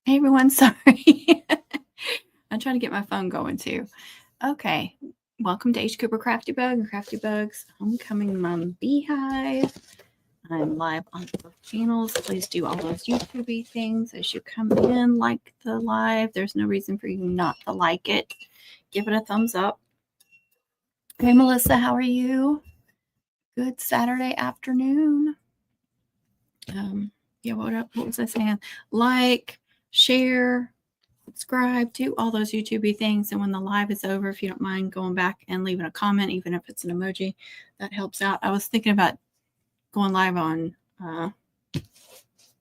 Hey everyone, sorry. I'm trying to get my phone going too. Okay, welcome to H. Cooper Crafty Bug and Crafty Bugs Homecoming Mom Beehive. I'm live on both channels. Please do all those YouTube things as you come in, like the live. There's no reason for you not to like it. Give it a thumbs up. Hey Melissa, how are you? Good Saturday afternoon. Yeah, what was I saying? Like, share, subscribe, do all those YouTube things. And when the live is over, if you don't mind going back and leaving a comment, even if it's an emoji, that helps out. I was thinking about going live on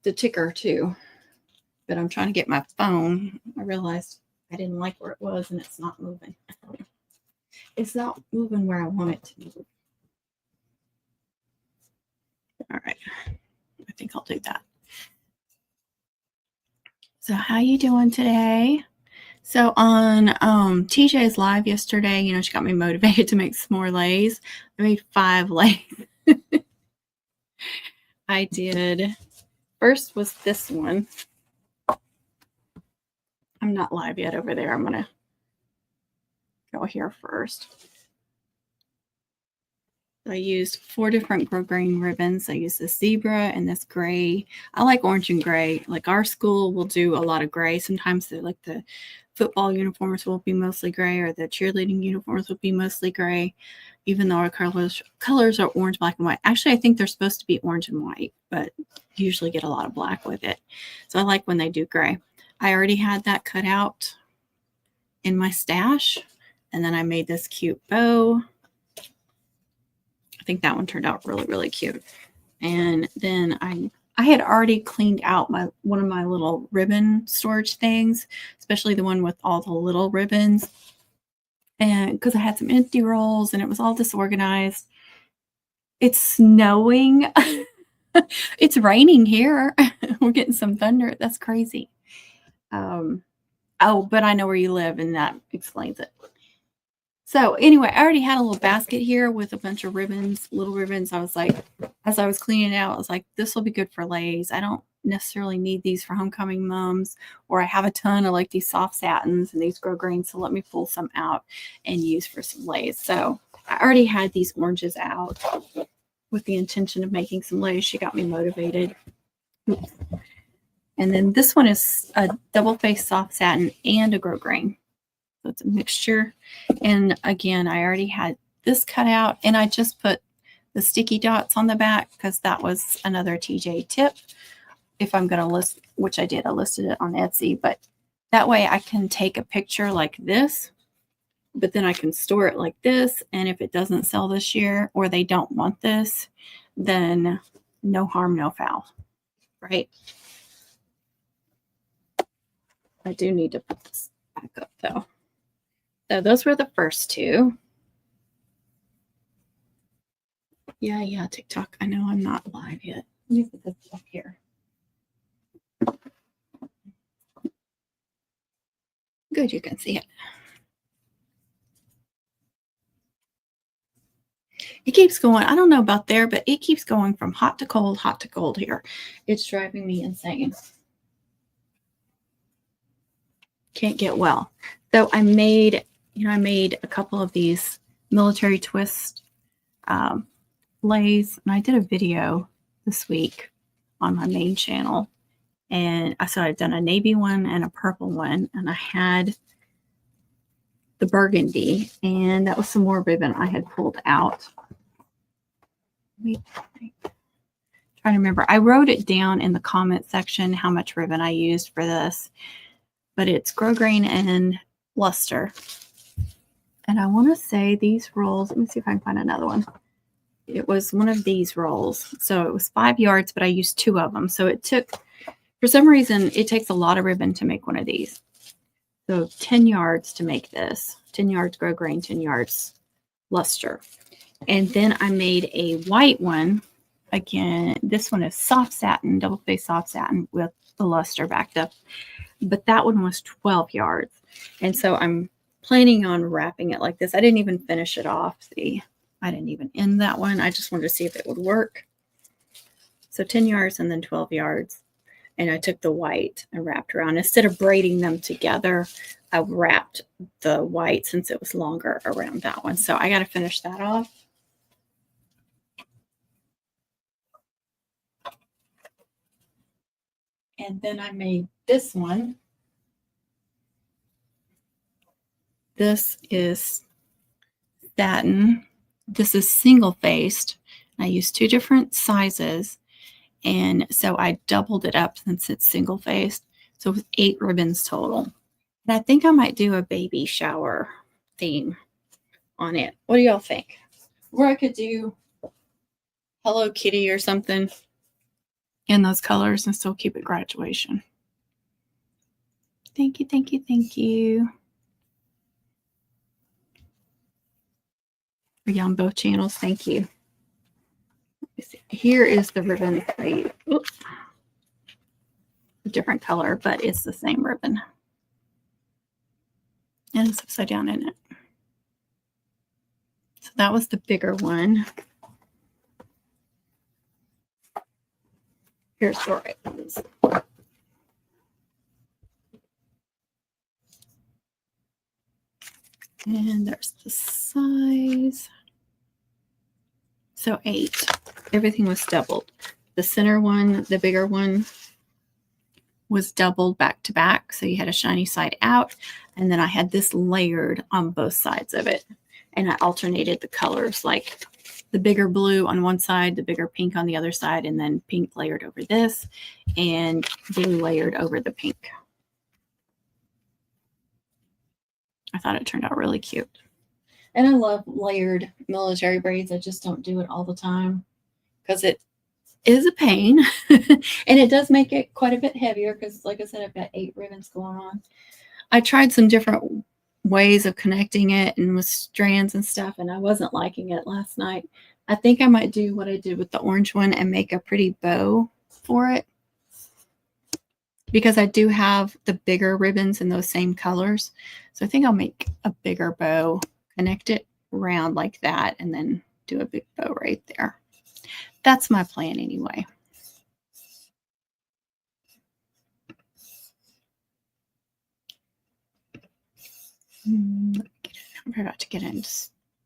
the ticker too, but I'm trying to get my phone. I realized I didn't like where it was and it's not moving. It's not moving where I want it to move. All right. I think I'll do that. So how you doing today? So on TJ's live yesterday, she got me motivated to make some more leis. I made 5 leis. I did. First was this one. I'm not live yet over there. I'm going to go here first. I used 4 different grosgrain ribbons. I used this zebra and this gray. I like orange and gray. Like our school will do a lot of gray. Sometimes they're like the football uniforms will be mostly gray, or the cheerleading uniforms will be mostly gray, even though our colors are orange, black, and white. Actually, I think they're supposed to be orange and white, but usually get a lot of black with it. So I like when they do gray. I already had that cut out in my stash, and then I made this cute bow. I think that one turned out really, really cute. And then I had already cleaned out one of my little ribbon storage things, especially the one with all the little ribbons. And because I had some empty rolls and it was all disorganized. It's snowing. It's raining here. We're getting some thunder. That's crazy. Oh, but I know where you live and that explains it. So anyway, I already had a little basket here with a bunch of ribbons, little ribbons. I was like, as I was cleaning it out, I was like, this will be good for leis. I don't necessarily need these for homecoming moms, or I have a ton of like these soft satins and these grosgrains. So let me pull some out and use for some leis. So I already had these oranges out with the intention of making some leis. She got me motivated. Oops. And then this one is a double-faced soft satin and a grosgrain. So it's a mixture. And again, I already had this cut out, and I just put the sticky dots on the back because that was another TJ tip. If I'm going to list, which I did, I listed it on Etsy, but that way I can take a picture like this, but then I can store it like this. And if it doesn't sell this year, or they don't want this, then no harm, no foul, right? I do need to put this back up though. So those were the first 2. Yeah, TikTok. I know I'm not live yet. Let me put this up here. Good, you can see it. It keeps going. I don't know about there, but it keeps going from hot to cold here. It's driving me insane. Can't get well. So I made a couple of these military twist leis, and I did a video this week on my main channel. And so I'd done a navy one and a purple one, and I had the burgundy, and that was some more ribbon I had pulled out. Trying to remember. I wrote it down in the comment section how much ribbon I used for this, but it's grosgrain and luster. And I want to say these rolls, let me see if I can find another one. It was one of these rolls. So it was 5 yards, but I used 2 of them. So it took, for some reason, it takes a lot of ribbon to make one of these. So 10 yards to make this. 10 yards grosgrain, 10 yards luster. And then I made a white one. Again, this one is soft satin, double-faced soft satin with the luster backed up. But that one was 12 yards. And so I'm planning on wrapping it like this. I didn't even finish it off. See, I didn't even end that one. I just wanted to see if it would work. So 10 yards and then 12 yards. and I took the white and wrapped around. Instead of braiding them together, I wrapped the white, since it was longer, around that one. So I got to finish that off. And then I made this one. This is satin. This is single-faced. I used 2 different sizes, and so I doubled it up since it's single-faced. So it was 8 ribbons total. And I think I might do a baby shower theme on it. What do y'all think? Or I could do Hello Kitty or something in those colors and still keep it graduation. Thank you, thank you, thank you. For you on both channels, thank you. Here is the ribbon. Oops. A different color, but it's the same ribbon. And it's upside down in it. So that was the bigger one. Here's the right ones. And there's the size. So 8. Everything was doubled. The center one, the bigger one, was doubled back to back. So you had a shiny side out. And then I had this layered on both sides of it. And I alternated the colors, like the bigger blue on one side, the bigger pink on the other side, and then pink layered over this, and blue layered over the pink. I thought it turned out really cute. And I love layered military braids. I just don't do it all the time because it is a pain. And it does make it quite a bit heavier because, like I said, I've got 8 ribbons going on. I tried some different ways of connecting it and with strands and stuff, and I wasn't liking it last night. I think I might do what I did with the orange one and make a pretty bow for it, because I do have the bigger ribbons in those same colors. So I think I'll make a bigger bow, connect it around like that, and then do a big bow right there. That's my plan anyway. I'm about to get into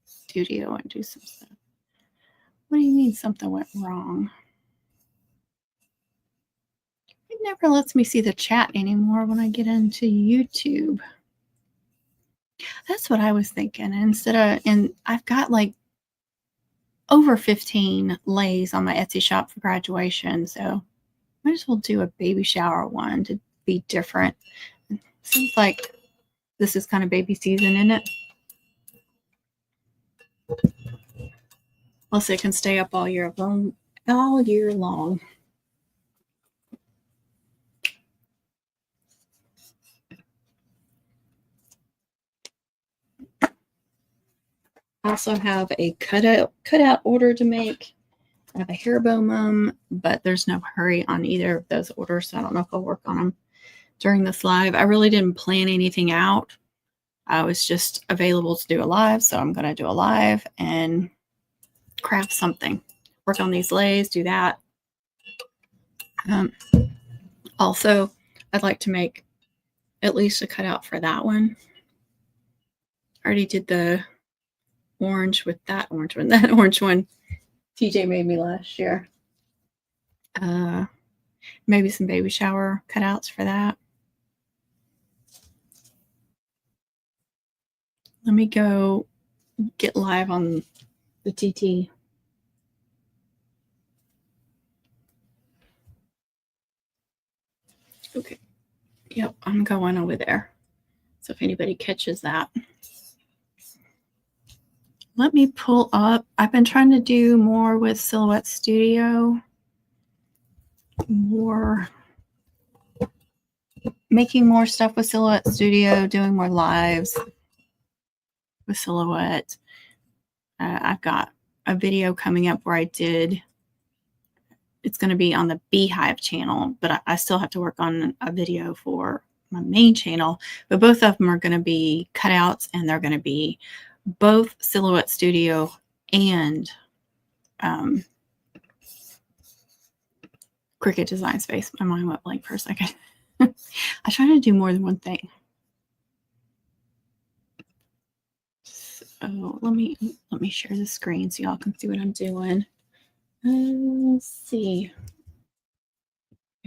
studio and do some stuff. What do you mean something went wrong? It never lets me see the chat anymore when I get into YouTube. That's what I was thinking. And I've got like over 15 lays on my Etsy shop for graduation. So might as well do a baby shower one to be different. Seems like this is kind of baby season, isn't it? Plus it can stay up all year long. I also have a cutout order to make. I have a hair bow mum, but there's no hurry on either of those orders, so I don't know if I'll work on them during this live. I really didn't plan anything out. I was just available to do a live, so I'm going to do a live and craft something. Work on these lays, do that. Also, I'd like to make at least a cutout for that one. I already did the orange with that orange one. That orange one TJ made me last year. Maybe some baby shower cutouts for that. Let me go get live on the TT. Okay. Yep, I'm going over there. So if anybody catches that. Let me pull up. I've been trying to do more with Silhouette Studio. Making more stuff with Silhouette Studio, doing more lives with Silhouette. I've got a video coming up where it's going to be on the Beehive channel, but I still have to work on a video for my main channel. But both of them are going to be cutouts, and they're going to be both Silhouette Studio and Cricut Design Space. My mind went blank for a second. I try to do more than one thing. So let me share the screen so y'all can see what I'm doing. Let's see.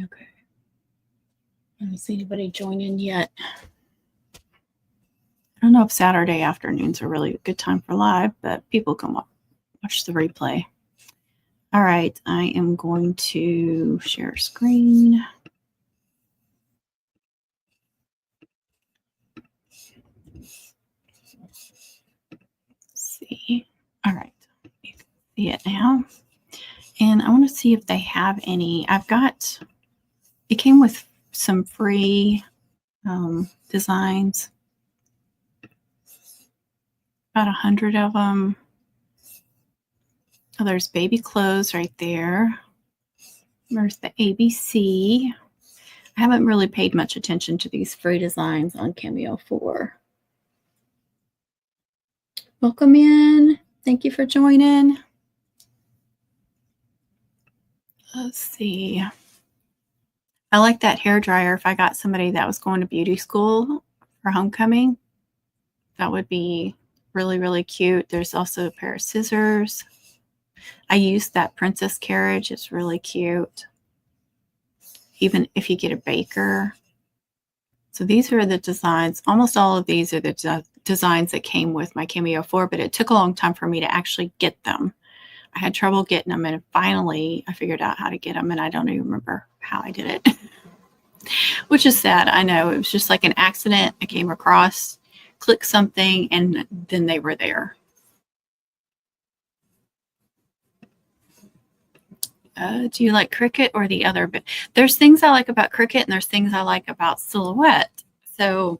Okay. I don't see anybody joining yet. I don't know if Saturday afternoons are really a good time for live, but people can watch the replay. All right, I am going to share screen. Let's see. All right, you can see it now. And I want to see if they have any. It came with some free designs, about 100 of them. Oh, there's baby clothes right there. There's the ABC. I haven't really paid much attention to these free designs on Cameo 4. Welcome in. Thank you for joining. Let's see. I like that hair dryer. If I got somebody that was going to beauty school for homecoming, that would be really, really cute. There's also a pair of scissors. I used that princess carriage. It's really cute. Even if you get a baker. So these are the designs. Almost all of these are the designs that came with my Cameo 4, but it took a long time for me to actually get them. I had trouble getting them, and finally I figured out how to get them, and I don't even remember how I did it. Which is sad. I know. It was just like an accident. I came across, clicked something, and then they were there. Do you like Cricut or the other? But there's things I like about Cricut, and there's things I like about Silhouette. So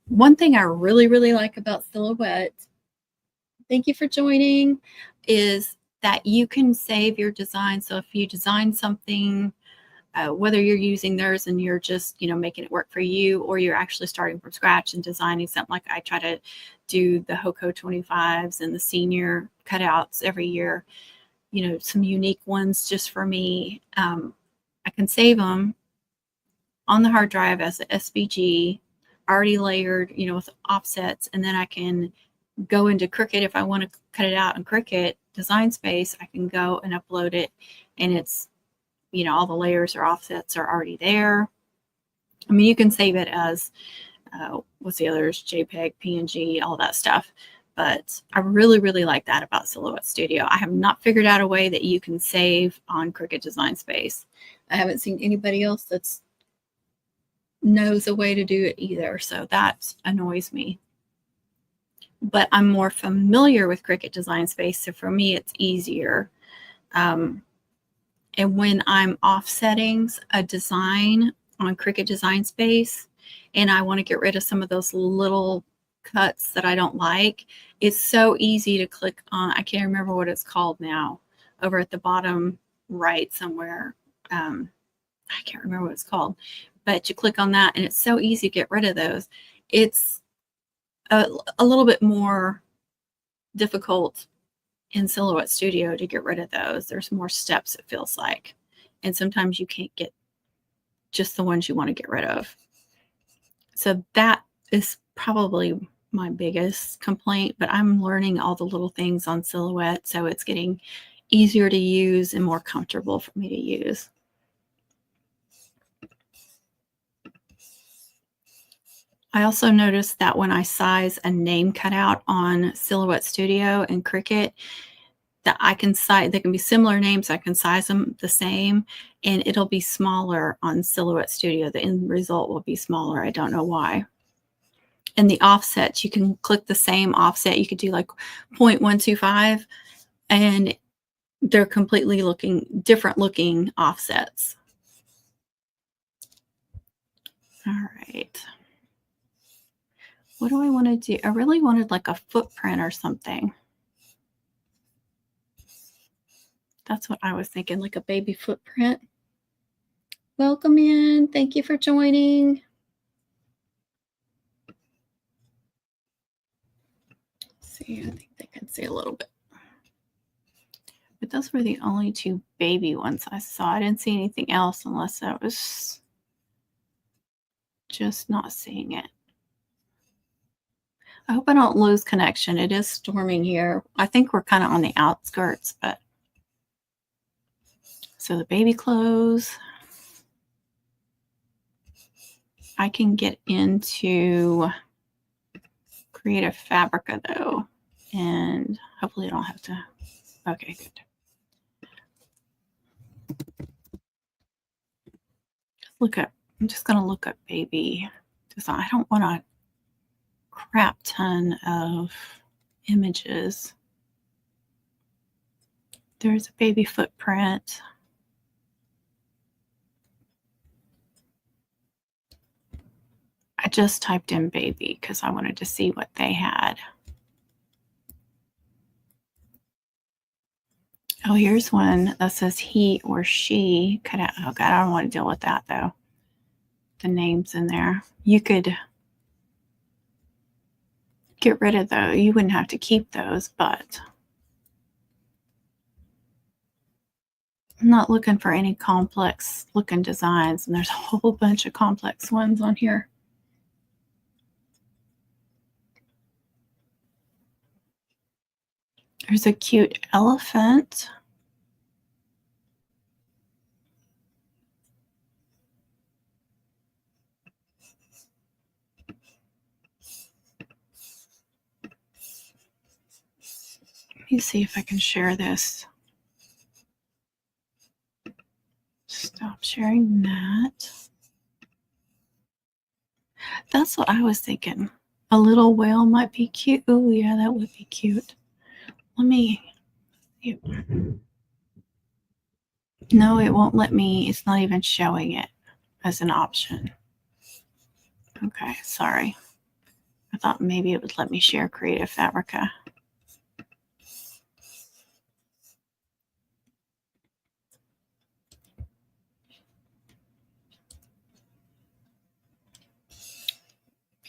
one thing I really, really like about Silhouette, thank you for joining, is that you can save your design. So if you design something, whether you're using theirs and you're just, making it work for you, or you're actually starting from scratch and designing something, like I try to do the HOCO 25s and the senior cutouts every year, some unique ones just for me. I can save them on the hard drive as a SVG, already layered, with offsets, and then I can go into Cricut. If I want to cut it out in Cricut Design Space, I can go and upload it, and it's, all the layers or offsets are already there. I mean, you can save it as, what's the others, JPEG, PNG, all that stuff. But I really, really like that about Silhouette Studio. I have not figured out a way that you can save on Cricut Design Space. I haven't seen anybody else that knows a way to do it either. So that annoys me. But I'm more familiar with Cricut Design Space. So for me, it's easier. And when I'm offsetting a design on Cricut Design Space and I want to get rid of some of those little cuts that I don't like, it's so easy to click on. I can't remember what it's called now, over at the bottom right somewhere. I can't remember what it's called, but you click on that and it's so easy to get rid of those. It's a little bit more difficult in Silhouette Studio to get rid of those. There's more steps, it feels like. And sometimes you can't get just the ones you want to get rid of. So that is probably my biggest complaint, but I'm learning all the little things on Silhouette, so it's getting easier to use and more comfortable for me to use. I also noticed that when I size a name cutout on Silhouette Studio and Cricut, that I can size, they can be similar names, I can size them the same, and it'll be smaller on Silhouette Studio. The end result will be smaller. I don't know why. And the offsets, you can click the same offset. You could do like 0.125, and they're completely different looking offsets. All right. What do I want to do? I really wanted like a footprint or something. That's what I was thinking, like a baby footprint. Welcome in. Thank you for joining. Let's see, I think they can see a little bit. But those were the only two baby ones I saw. I didn't see anything else unless I was just not seeing it. I hope I don't lose connection. It is storming here. I think we're kind of on the outskirts, but so the baby clothes. I can get into Creative Fabrica though, and hopefully I don't have to. Okay, good. I'm just gonna look up baby design. I don't want a crap ton of images. There's a baby footprint. I just typed in baby because I wanted to see what they had. Oh, here's one that says he or she. Oh God, I don't want to deal with that though. The names in there. You could get rid of those. You wouldn't have to keep those, but I'm not looking for any complex looking designs, and there's a whole bunch of complex ones on here. There's a cute elephant. Let me see if I can share this. Stop sharing that. That's what I was thinking. A little whale might be cute. Oh, yeah, that would be cute. Let me. No, it won't let me. It's not even showing it as an option. Okay, sorry. I thought maybe it would let me share Creative Fabrica.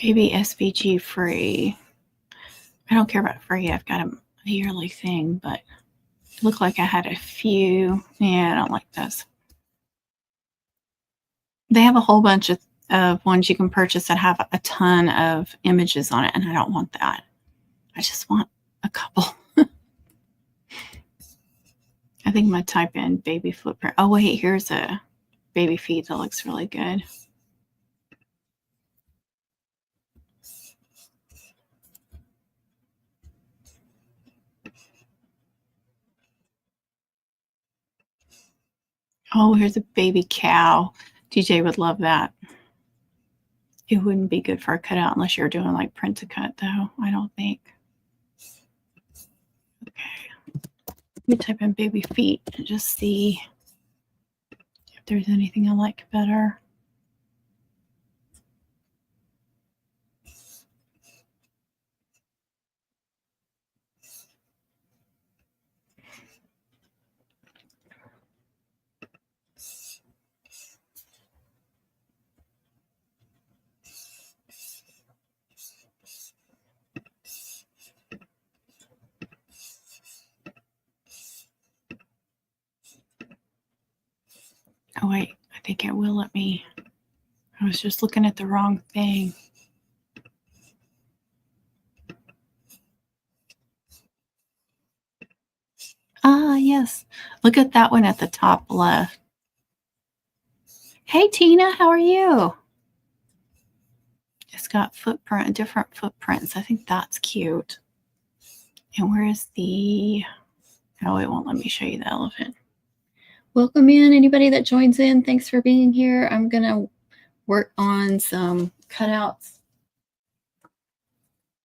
Maybe SVG free. I don't care about free. I've got a yearly thing, but it looked like I had a few. Yeah, I don't like those. They have a whole bunch of ones you can purchase that have a ton of images on it, and I don't want that. I just want a couple. I think I'm going to type in baby footprint. Oh, wait, here's a baby feet that looks really good. Oh, here's a baby cow. DJ would love that. It wouldn't be good for a cutout unless you're doing like print to cut, though, I don't think. Okay. Let me type in baby feet and just see if there's anything I like better. Oh, wait, I think it will let me. I was just looking at the wrong thing. Ah, yes. Look at that one at the top left. Hey, Tina, how are you? It's got different footprints. I think that's cute. And where is the... Oh, it won't let me show you the elephant. Welcome in, anybody that joins in. Thanks for being here. I'm going to work on some cutouts.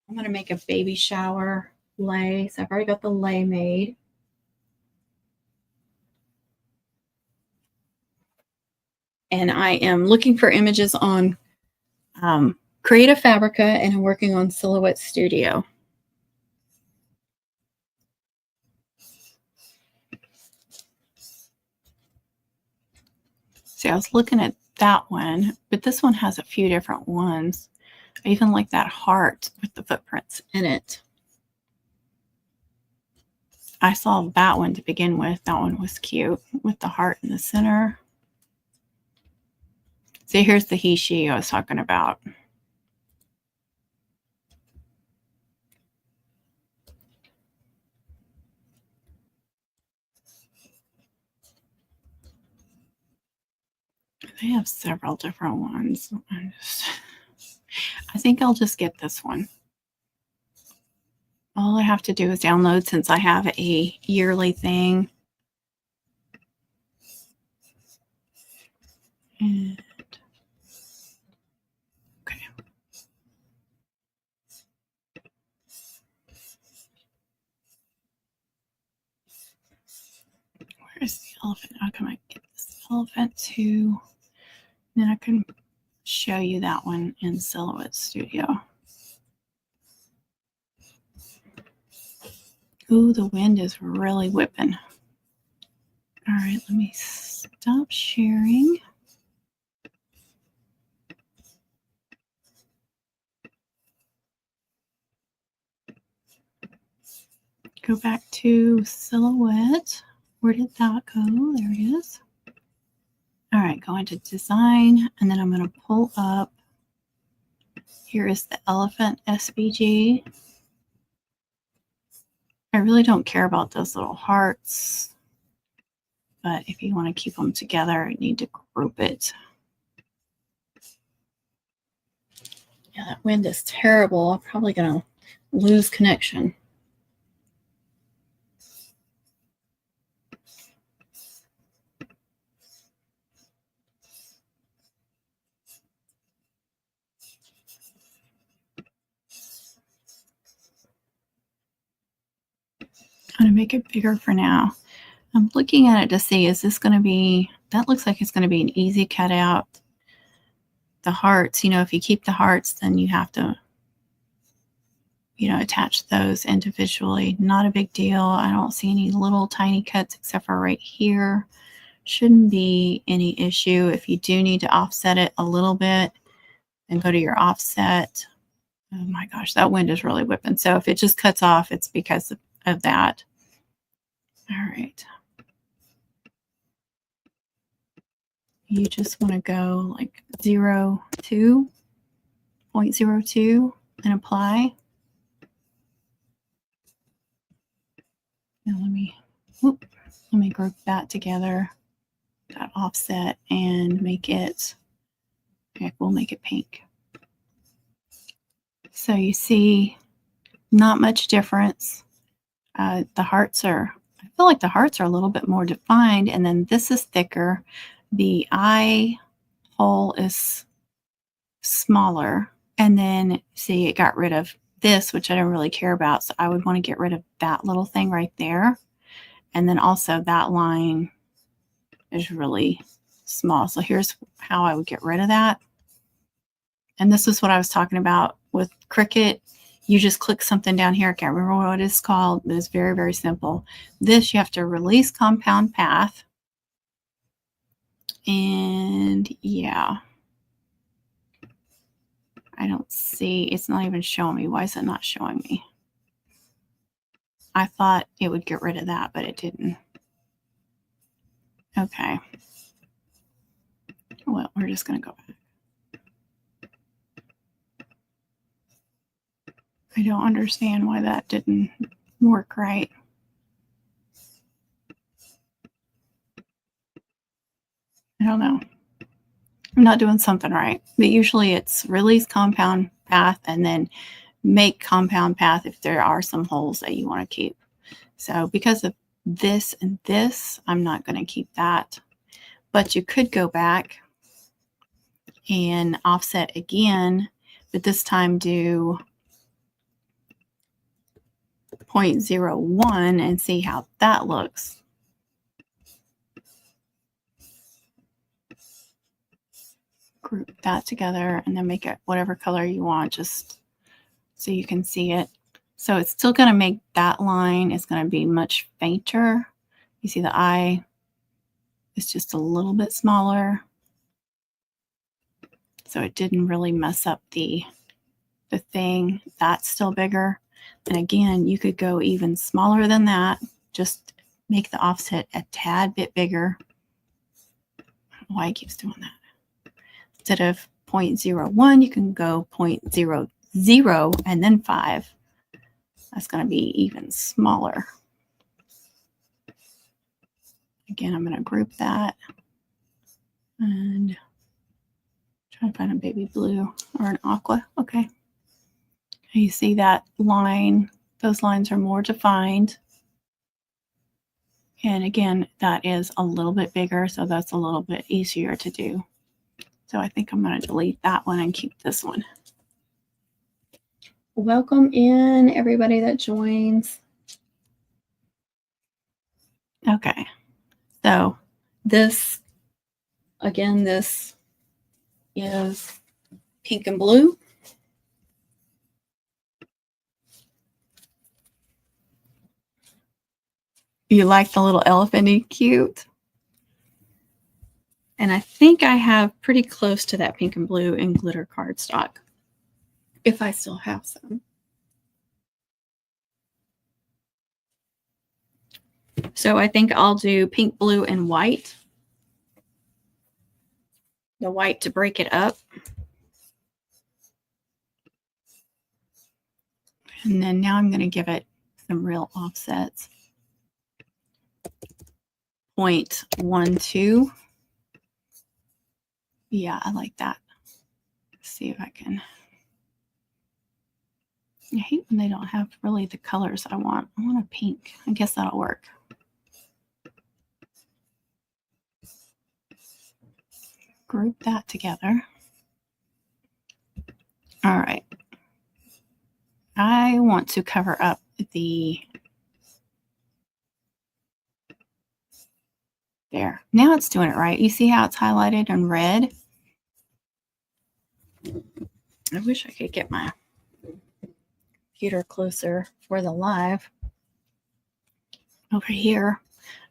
I'm going to make a baby shower lei. So I've already got the lei made. And I am looking for images on Creative Fabrica, and I'm working on Silhouette Studio. See, I was looking at that one, but this one has a few different ones. I even like that heart with the footprints in it. I saw that one to begin with. That one was cute with the heart in the center. See, here's the he, she I was talking about. They have several different ones. I think I'll just get this one. All I have to do is download since I have a yearly thing. And okay. Where's the elephant? How can I get this elephant to? Then I can show you that one in Silhouette Studio. Ooh, the wind is really whipping. All right, let me stop sharing. Go back to Silhouette. Where did that go? There it is. All right, go into Design, and then I'm going to pull up. Here is the Elephant SVG. I really don't care about those little hearts, but if you want to keep them together, you need to group it. Yeah, that wind is terrible. I'm probably going to lose connection. I'm going to make it bigger for now. I'm looking at it to see, is this going to be, that looks like it's going to be an easy cutout. The hearts, you know, if you keep the hearts, then you have to, you know, attach those individually. Not a big deal. I don't see any little tiny cuts except for right here. Shouldn't be any issue. If you do need to offset it a little bit, then go to your offset. Oh my gosh, that wind is really whipping. So if it just cuts off, it's because of that. All right. You just want to go like 0.02 and apply. Now let me group that together, that offset, and make it, okay, we'll make it pink. So you see not much difference. The hearts are, I feel like the hearts are a little bit more defined, and then this is thicker. The eye hole is smaller, and then see it got rid of this, which I don't really care about, so I would want to get rid of that little thing right there. And then also that line is really small, so here's how I would get rid of that. And this is what I was talking about with Cricut. You just click something down here. I can't remember what it's called, but it's very, very simple. This, you have to release compound path. And yeah, I don't see, it's not even showing me. Why is it not showing me? I thought it would get rid of that, but it didn't. Okay. Well, we're just going to go back. I don't understand why that didn't work right. I don't know. I'm not doing something right. But usually it's release compound path and then make compound path if there are some holes that you want to keep. So because of this and this, I'm not going to keep that. But you could go back and offset again, but this time do 0.01 and see how that looks. Group that together and then make it whatever color you want, just so you can see it. So it's still going to make that line is going to be much fainter. You see the eye is just a little bit smaller. So it didn't really mess up the thing. That's still bigger. And again, you could go even smaller than that. just make the offset a tad bit bigger. I don't know why it keeps doing that. Instead of 0.01, you can go 0.00 and then 5. That's going to be even smaller. Again, I'm going to group that and try to find a baby blue or an aqua. Okay. You see that line? Those lines are more defined. And again, that is a little bit bigger, so that's a little bit easier to do. So I think I'm going to delete that one and keep this one. Welcome in, everybody that joins. Okay. So this, again, this is pink and blue. You like the little elephant-y cute? And I think I have pretty close to that pink and blue in glitter cardstock, if I still have some. So I think I'll do pink, blue, and white. The white to break it up. And then now I'm going to give it some real offsets. 0.12. Yeah, I like that. Let's see if I can. I hate when they don't have really the colors I want. I want a pink. I guess that'll work. Group that together. All right. I want to cover up the, there. Now it's doing it right. You see how it's highlighted in red? I wish I could get my computer closer for the live. Over here.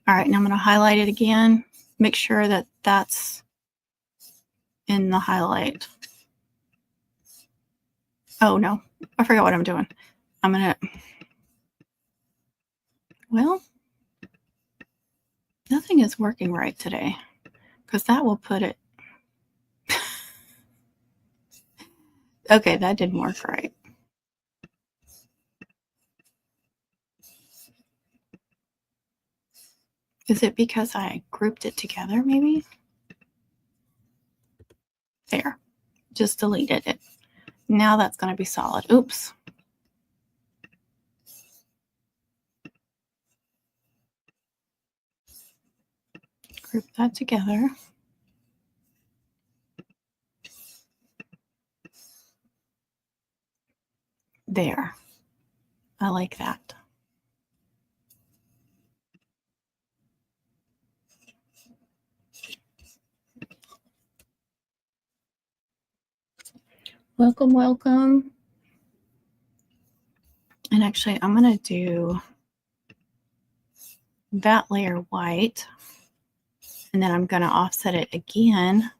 All right, now I'm going to highlight it again. Make sure that that's in the highlight. Oh, no. I forgot what I'm doing. I'm going to, well, nothing is working right today because that will put it. Okay, that didn't work right. Is it because I grouped it together, maybe? There. Just deleted it. Now that's going to be solid. Oops. Group that together. There. I like that. Welcome, welcome. And actually, I'm going to do that layer white. And then I'm going to offset it again.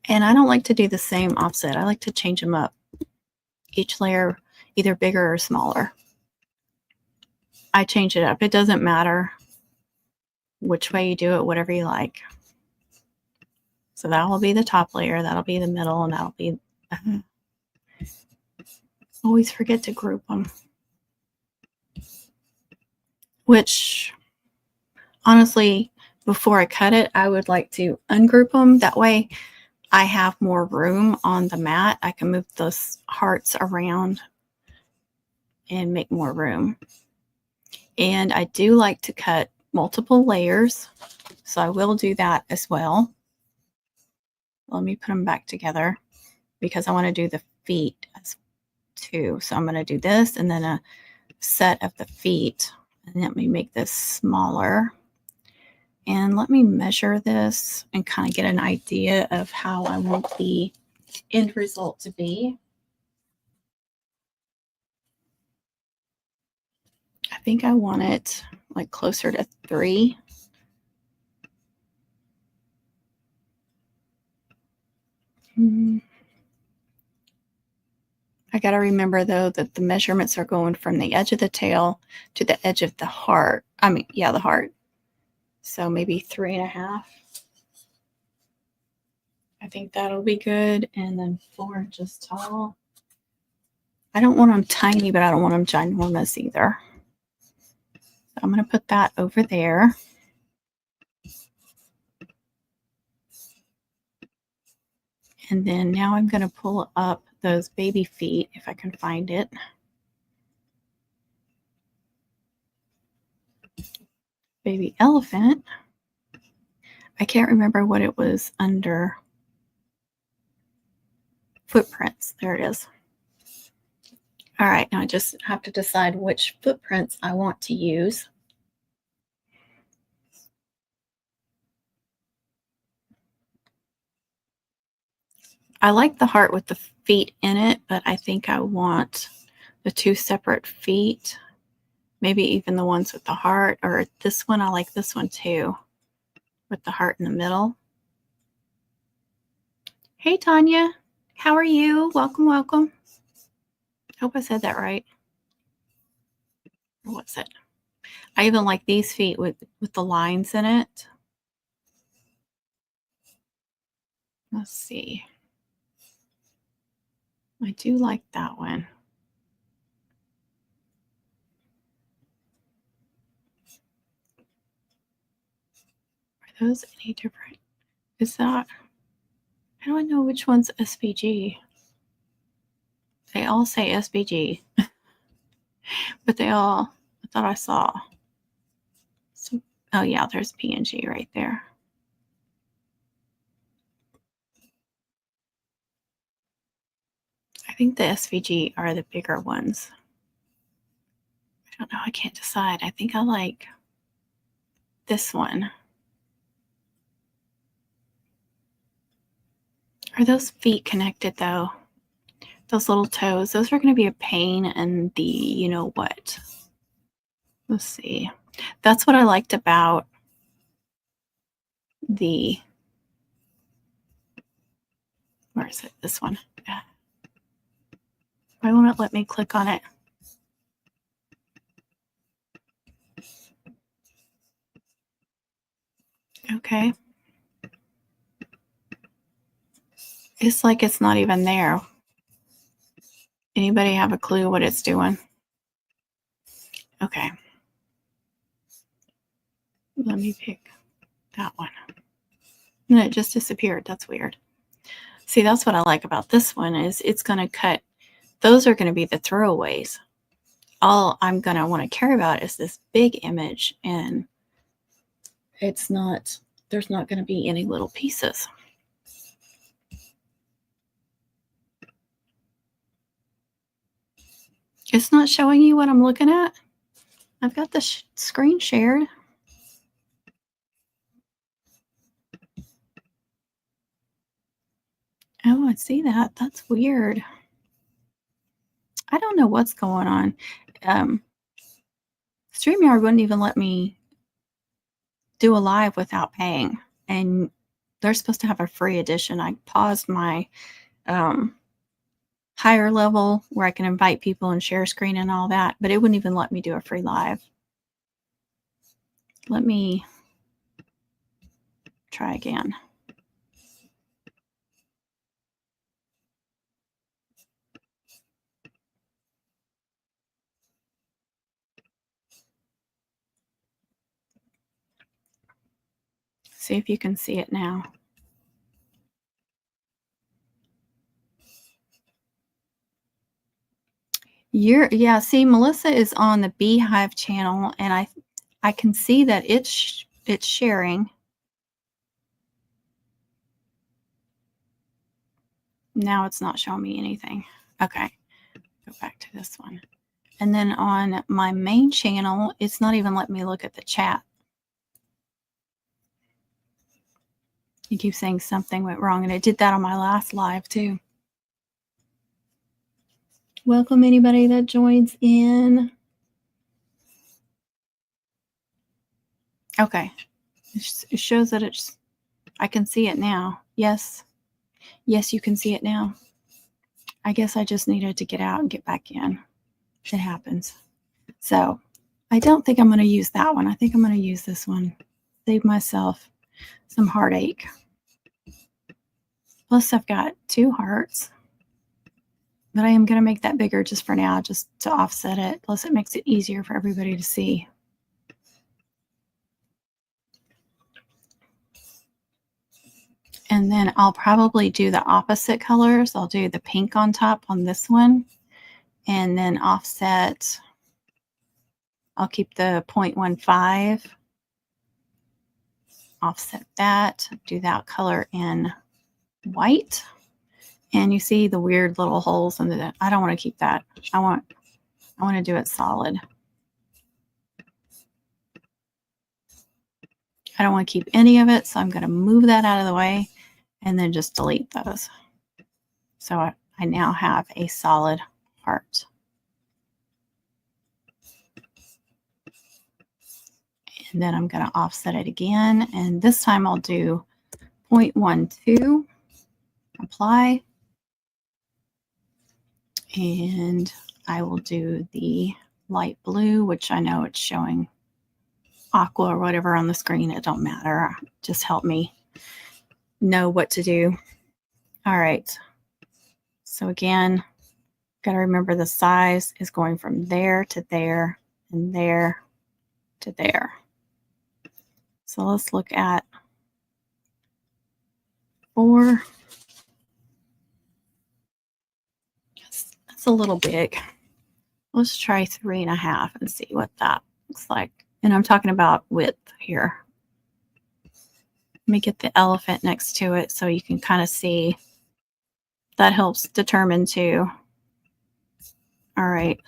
And I don't like to do the same offset. I like to change them up. Each layer either bigger or smaller. I change it up. It doesn't matter which way you do it, whatever you like. So that will be the top layer. That'll be the middle. And that'll be... Always forget to group them. Which, honestly, before I cut it, I would like to ungroup them. That way I have more room on the mat. I can move those hearts around and make more room. And I do like to cut multiple layers, so I will do that as well. Let me put them back together because I want to do the feet as too. So I'm going to do this and then a set of the feet. And let me make this smaller. And let me measure this and kind of get an idea of how I want the end result to be. I think I want it like closer to 3. I got to remember, though, that the measurements are going from the edge of the tail to the edge of the heart. I mean, yeah, the heart. So maybe 3.5. I think that'll be good. And then 4 inches tall. I don't want them tiny, but I don't want them ginormous either. So I'm going to put that over there. And then now I'm going to pull up those baby feet if I can find it. Baby elephant. I can't remember what it was under. Footprints. There it is. All right, now I just have to decide which footprints I want to use. I like the heart with the feet in it, but I think I want the 2 separate feet. Maybe even the ones with the heart, or this one. I like this one too, with the heart in the middle. Hey, Tanya. How are you? Welcome, welcome. Hope I said that right. Or what's it? I even like these feet with the lines in it. Let's see. I do like that one. Are those any different? Is that? How do I know which one's SVG? They all say SVG, but they all, I thought I saw. So, oh yeah, there's PNG right there. I think the SVG are the bigger ones. I don't know. I can't decide. I think I like this one. Are those feet connected though? Those little toes, those are going to be a pain in the you know what. Let's see. That's what I liked about the, where is it? This one. Why won't it let me click on it? Okay. It's like it's not even there. Anybody have a clue what it's doing? Okay. Let me pick that one. And it just disappeared. That's weird. See, that's what I like about this one is it's going to cut. Those are going to be the throwaways. All I'm going to want to care about is this big image, and it's not, there's not going to be any little pieces. It's not showing you what I'm looking at. I've got the screen shared. Oh, I see that. That's weird. I don't know what's going on. StreamYard wouldn't even let me do a live without paying. And they're supposed to have a free edition. I paused my higher level where I can invite people and share screen and all that, but it wouldn't even let me do a free live. Let me try again. See if you can see it now. Yeah, see, Melissa is on the Beehive channel, and I can see that it's sharing. Now it's not showing me anything. Okay, go back to this one. And then on my main channel, it's not even letting me look at the chat. You keep saying something went wrong, and it did that on my last live too. Welcome anybody that joins in. Okay, it shows that it's, I can see it now. Yes, you can see it now. I guess I just needed to get out and get back in. It happens. So I don't think I'm going to use that one. I think I'm going to use this one. Save myself some heartache. Plus, I've got 2 hearts. But I am going to make that bigger just for now, just to offset it. Plus, it makes it easier for everybody to see. And then I'll probably do the opposite colors. I'll do the pink on top on this one. And then offset. I'll keep the 0.15. Offset that. Do that color in white. And you see the weird little holes in the, I don't want to keep that. I want to do it solid. I don't want to keep any of it, so I'm going to move that out of the way and then just delete those. So I now have a solid heart. And then I'm going to offset it again. And this time I'll do 0.12, apply. And I will do the light blue, which I know it's showing aqua or whatever on the screen. It don't matter. Just help me know what to do. All right. So again, got to remember the size is going from there to there and there to there. So let's look at 4. That's a little big. Let's try 3.5 and see what that looks like. And I'm talking about width here. Let me get the elephant next to it so you can kind of see. That helps determine too. All right,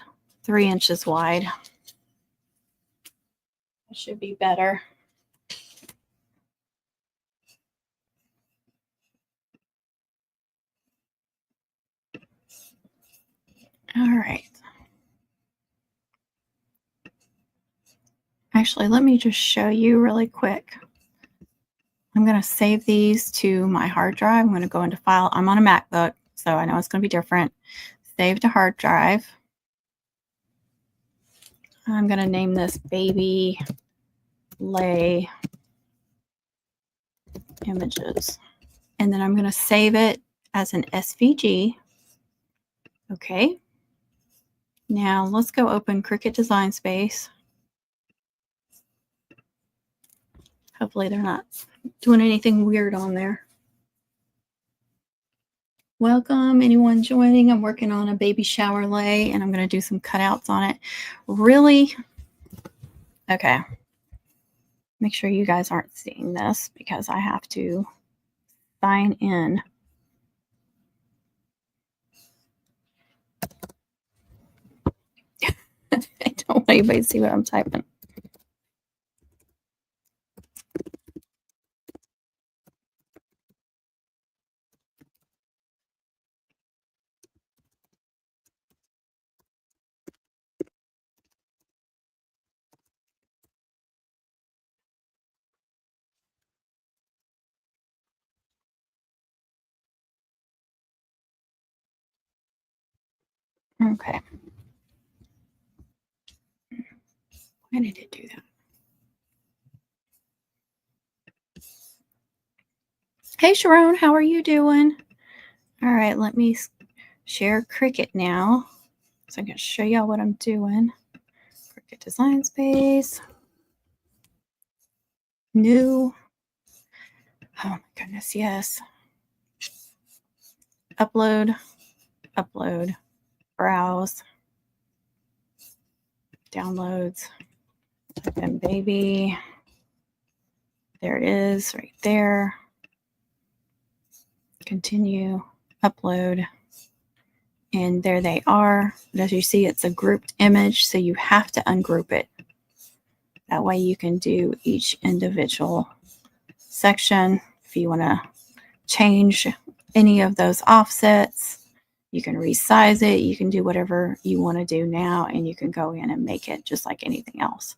3 inches wide. That should be better. All right. Actually, let me just show you really quick. I'm going to save these to my hard drive. I'm going to go into File. I'm on a MacBook, so I know it's going to be different. Save to hard drive. I'm going to name this Baby Lei Images. And then I'm going to save it as an SVG. Okay. Now let's go open Cricut Design Space. Hopefully they're not doing anything weird on there. Welcome, anyone joining. I'm working on a baby shower lei, and I'm going to do some cutouts on it. Really? Okay. Make sure you guys aren't seeing this because I have to sign in. I don't want anybody to see what I'm typing. Okay. Why did it do that? Hey, Sharon, how are you doing? All right, let me share Cricut now. So I'm going to show y'all what I'm doing. Cricut Design Space. New. Oh my goodness, yes. Upload, upload, browse, downloads, type in baby. There it is right there. Continue, upload, and there they are. But as you see, it's a grouped image, so you have to ungroup it. That way you can do each individual section. If you want to change any of those offsets, you can resize it. You can do whatever you want to do now, and you can go in and make it just like anything else.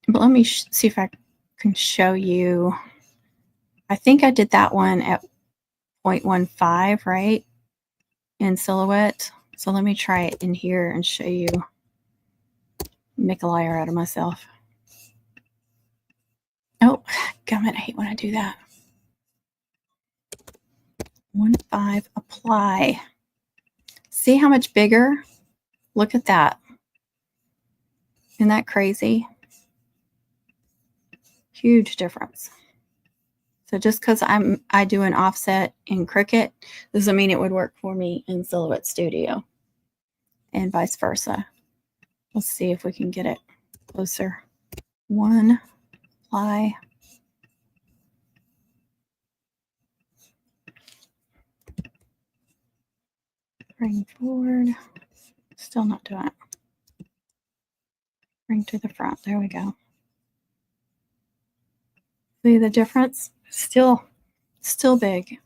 But let me see if I can show you. I think I did that one at 0.15, right? In silhouette. So let me try it in here and show you. Make a liar out of myself. Oh, gummit, I hate when I do that. 1.5, apply. See how much bigger? Look at that. Isn't that crazy? Huge difference. So just because I do an offset in Cricut doesn't mean it would work for me in Silhouette Studio, and vice versa. Let's see if we can get it closer. 1, apply. Bring forward. Still not doing it. Bring to the front. There we go. See the difference? Still big.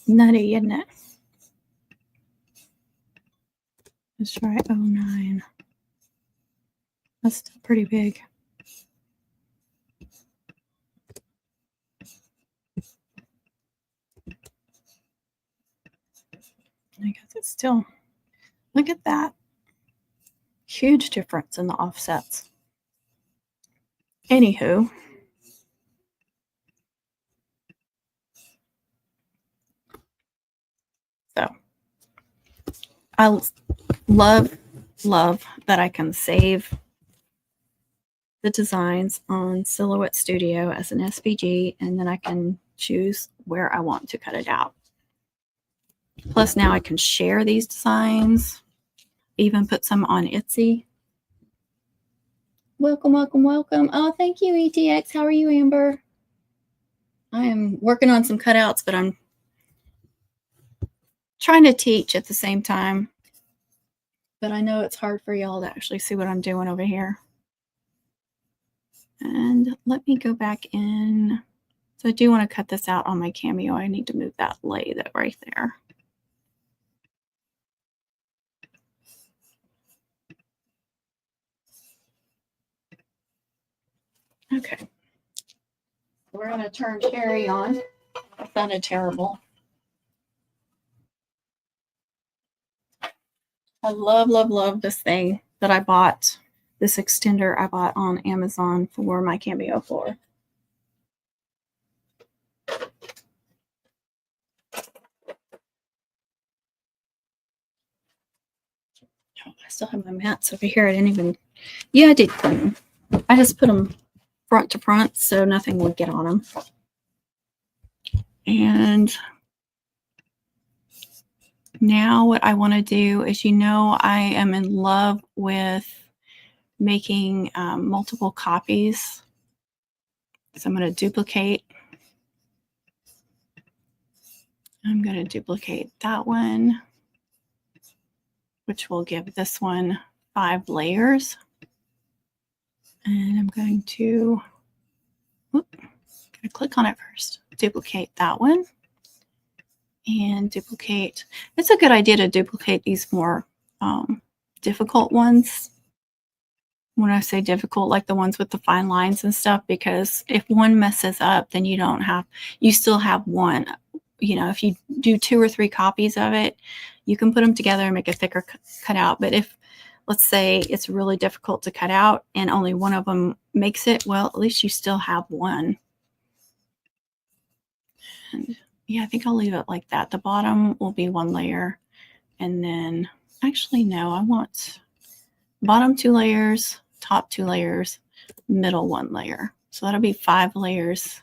Nutty, isn't it? Let's try 09. That's still pretty big. I guess it's still, look at that. Huge difference in the offsets. Anywho, so I love that I can save the designs on Silhouette Studio as an SVG, and then I can choose where I want to cut it out. Plus now I can share these designs, even put some on Etsy. Welcome, welcome, welcome. Oh, thank you, ETX. How are you, Amber? I am working on some cutouts, but I'm trying to teach at the same time. But I know it's hard for y'all to actually see what I'm doing over here. And let me go back in. So I do want to cut this out on my Cameo. I need to move that lei that right there. Okay. We're going to turn Cherry on. That sounded terrible. I love, love, love this thing that I bought. This extender I bought on Amazon for my Cameo floor. Oh, I still have my mats over here. I didn't even, yeah, I did clean them. I just put them front to front so nothing would get on them. And now what I want to do is, you know, I am in love with making multiple copies. So I'm going to duplicate. I'm going to duplicate that one, which will give this one 5 layers. And I'm going to click on it first. Duplicate that one. And duplicate. It's a good idea to duplicate these more difficult ones. When I say difficult, like the ones with the fine lines and stuff, because if one messes up, then you still have one. You know, if you do 2 or 3 copies of it, you can put them together and make a thicker cutout. But if, let's say, it's really difficult to cut out and only one of them makes it, well, at least you still have one. And yeah, I think I'll leave it like that. The bottom will be 1 layer. And then, actually, no, I want bottom 2 layers, top 2 layers, middle 1 layer. So that'll be 5 layers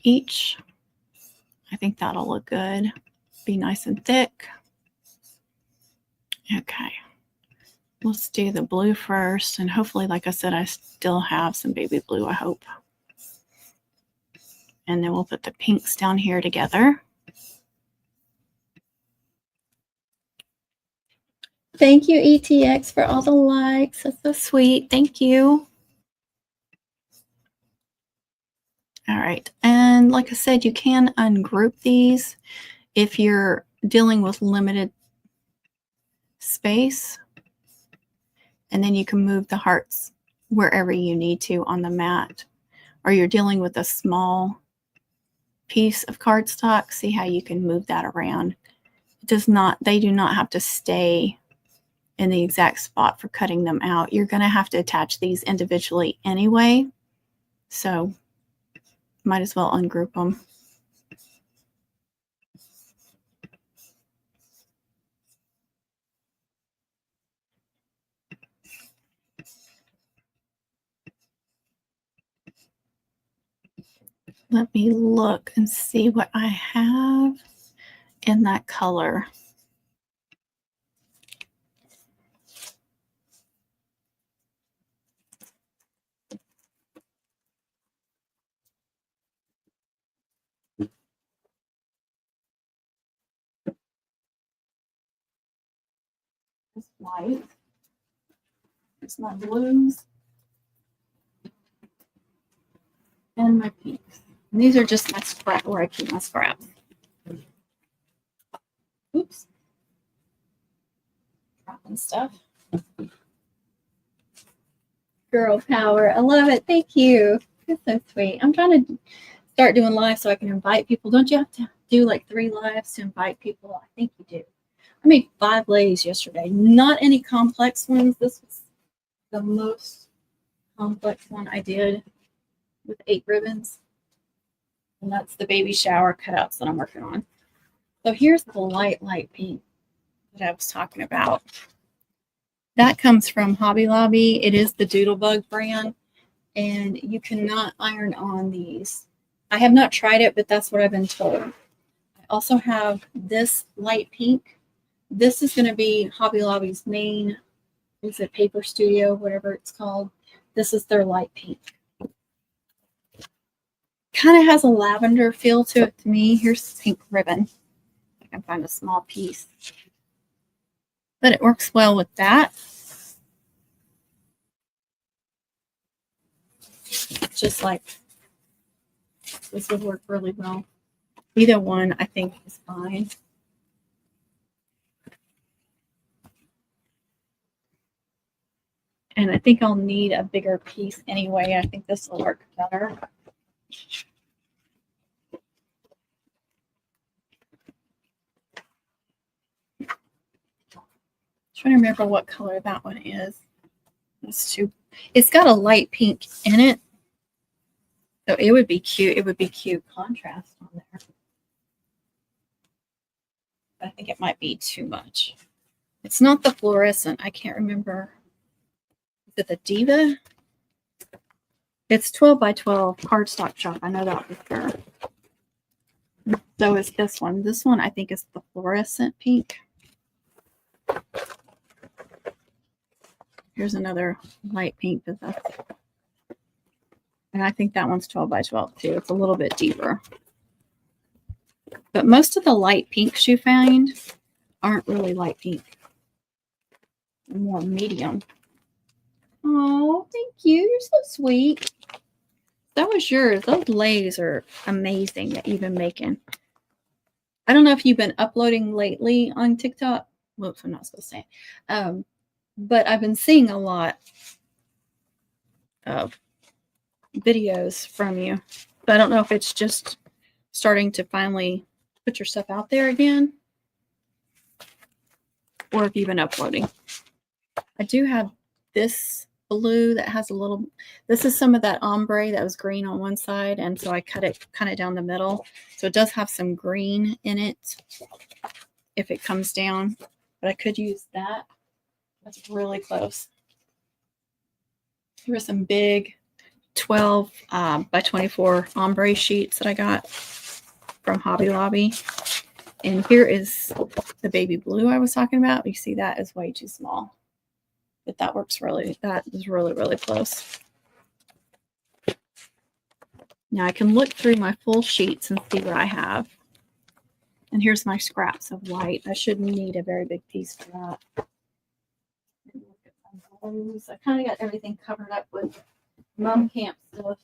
each. I think that'll look good. Be nice and thick. Okay. Let's do the blue first. And hopefully, like I said, I still have some baby blue, I hope. And then we'll put the pinks down here together. Thank you, ETX, for all the likes. That's so sweet. Thank you. All right. And like I said, you can ungroup these if you're dealing with limited space. And then you can move the hearts wherever you need to on the mat. Or you're dealing with a small piece of cardstock. See how you can move that around they do not have to stay in the exact spot for cutting them out. You're going to have to attach these individually anyway. So might as well ungroup them. Let me look and see what I have in that color. This white. There's my blues and my pinks. And these are just my scrap, where I keep my scraps. Oops. Dropping stuff. Girl power. I love it. Thank you. That's so sweet. I'm trying to start doing live so I can invite people. Don't you have to do like 3 lives to invite people? I think you do. I made 5 lays yesterday. Not any complex ones. This was the most complex one I did with 8 ribbons. And that's the baby shower cutouts that I'm working on. So here's the light pink that I was talking about. That comes from Hobby Lobby. It is the Doodlebug brand, and you cannot iron on these. I have not tried it, but that's what I've been told. I also have this light pink. This is going to be Hobby Lobby's main, is it Paper Studio, whatever it's called. This is their light pink. Kind of has a lavender feel to it to me. Here's pink ribbon. I can find a small piece. But it works well with that. Just like this would work really well. Either one I think is fine. And I think I'll need a bigger piece anyway. I think this will work better. Trying to remember what color that one is. It's got a light pink in it. So it would be cute. It would be cute contrast on there. I think it might be too much. It's not the fluorescent. I can't remember. Is it the Diva? It's 12 by 12 cardstock chalk. I know that for sure. So is this one. This one I think is the fluorescent pink. Here's another light pink. And I think that one's 12 by 12 too. It's a little bit deeper. But most of the light pinks you find aren't really light pink. They're more medium. Oh, thank you. You're so sweet. That was yours. Those lays are amazing that you've been making. I don't know if you've been uploading lately on TikTok. Whoops, I'm not supposed to say it. But I've been seeing a lot of videos from you. But I don't know if it's just starting to finally put your stuff out there again, or if you've been uploading. I do have this blue that has a little, this is some of that ombre that was green on one side, and so I cut it kind of down the middle. So it does have some green in it if it comes down, but I could use that. That's really close. There were some big 12 by 24 ombre sheets that I got from Hobby Lobby. And here is the baby blue I was talking about. You see that is way too small. But that works really, that is really, really close. Now I can look through my full sheets and see what I have. And here's my scraps of white. I shouldn't need a very big piece for that. I kind of got everything covered up with mom camp stuff.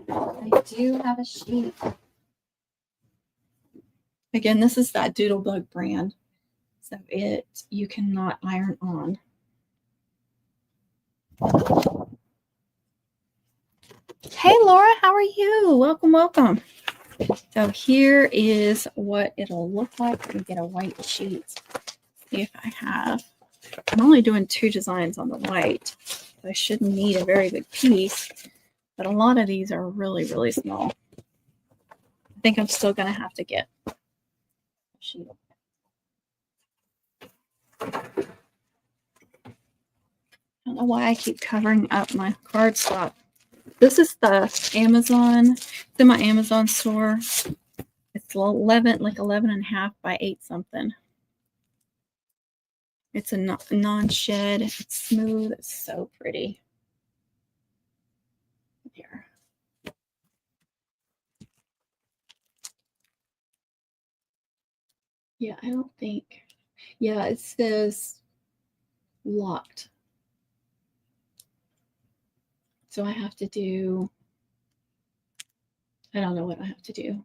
I do have a sheet. Again, this is that Doodlebug brand. So you cannot iron on. Hey, Laura, how are you? Welcome, welcome. So here is what it'll look like. Let me get a white sheet. See if I have. I'm only doing 2 designs on the white. So I shouldn't need a very big piece, but a lot of these are really, really small. I think I'm still going to have to get a sheet. I don't know why I keep covering up my cardstock. This is the Amazon. It's in my Amazon store. It's 11, like 11 and a half by 8 something. It's a non-shed. It's smooth. It's so pretty. Here. Yeah, I don't think. Yeah, it says locked. So I have to do, I don't know what I have to do.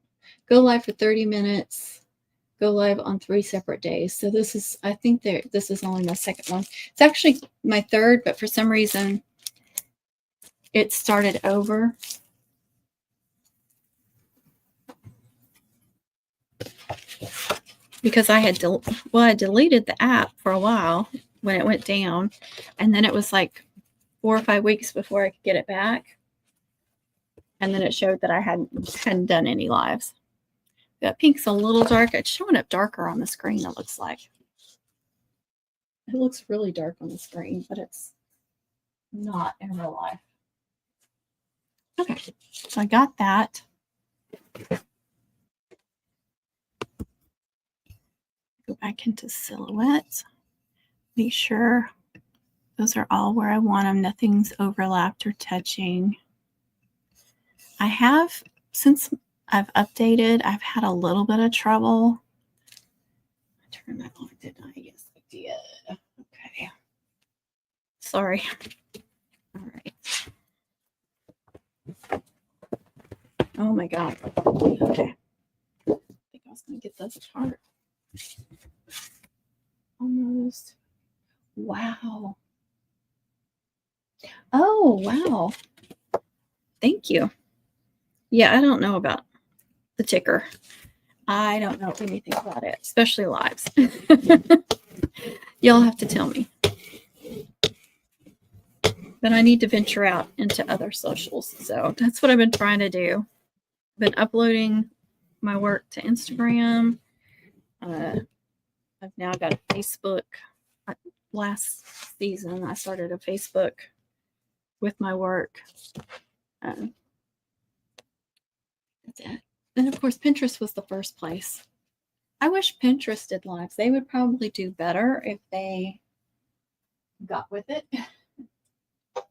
Go live for 30 minutes. Go live on 3 separate days. So this is, I think this is only my second one. It's actually my third, but for some reason it started over. Because I had, I deleted the app for a while when it went down. And then it was like 4 or 5 weeks before I could get it back. And then it showed that I hadn't done any lives. That pink's a little dark. It's showing up darker on the screen, it looks like. It looks really dark on the screen, but it's not in real life. Okay, so I got that. Go back into silhouette. Make sure those are all where I want them. Nothing's overlapped or touching. I have, since I've updated, I've had a little bit of trouble. I turned that on, didn't I? Yes, I did. Okay. Sorry. All right. Oh my God. Okay. I think I was going to get this apart. Almost. Wow. Oh, wow. Thank you. Yeah, I don't know about the ticker. I don't know anything about it, especially lives. Y'all have to tell me. But I need to venture out into other socials. So that's what I've been trying to do. I've been uploading my work to Instagram. I've now got a Facebook. Last season, I started a Facebook with my work. That's it. And of course, Pinterest was the first place. I wish Pinterest did lives. They would probably do better if they got with it. Let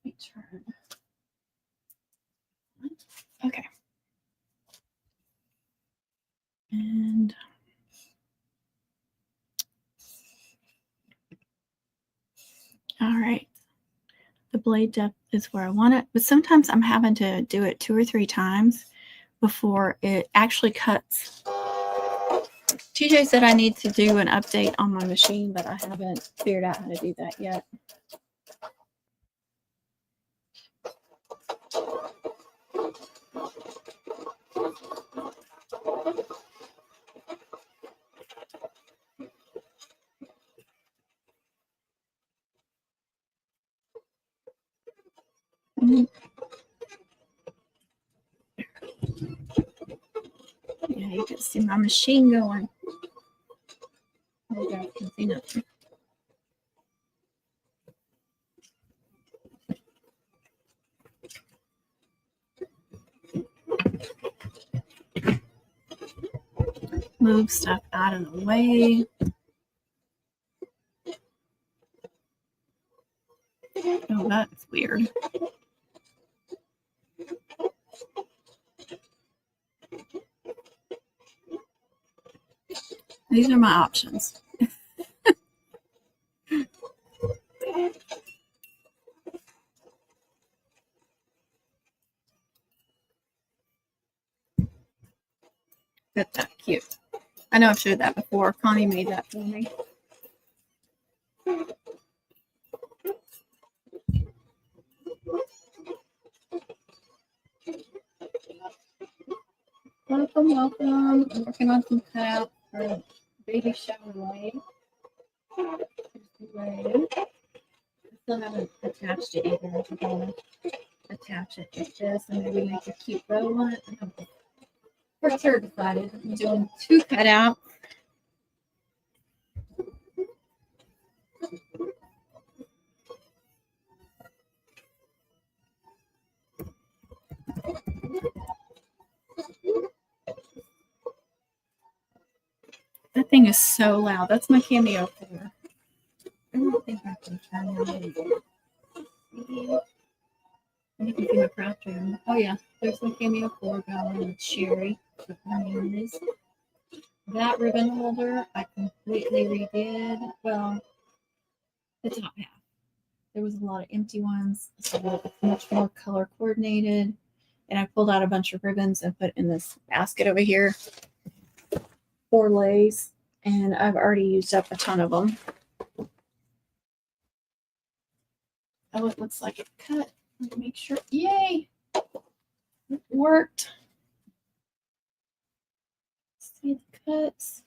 me turn. Okay. And all right. The blade depth is where I want it, but sometimes I'm having to do it 2 or 3 times before it actually cuts. TJ said I need to do an update on my machine, but I haven't figured out how to do that yet. Yeah, you can see my machine going. Oh, yeah, you can see nothing. Move stuff out of the way. Oh, that's weird. These are my options. That's that cute. I know I've showed that before. Connie made that for me. Welcome, welcome. I'm working on some cutouts for Baby Shower Lei. I still haven't attached it either. I'm going to attach it to this and maybe make a cute bow on it. For sure decided I'm doing 2 cutouts. That thing is so loud. That's my Cameo 4. I don't think I can turn it on. I think you can see my craft room. Oh yeah, there's my Cameo 4 going with Sherry. Her name is. That ribbon holder I completely redid. Well, the top half. There was a lot of empty ones, so it's much more color coordinated. And I pulled out a bunch of ribbons and put in this basket over here. 4 leis, and I've already used up a ton of them. Oh, it looks like it cut. Let me make sure. Yay! It worked. See the cuts.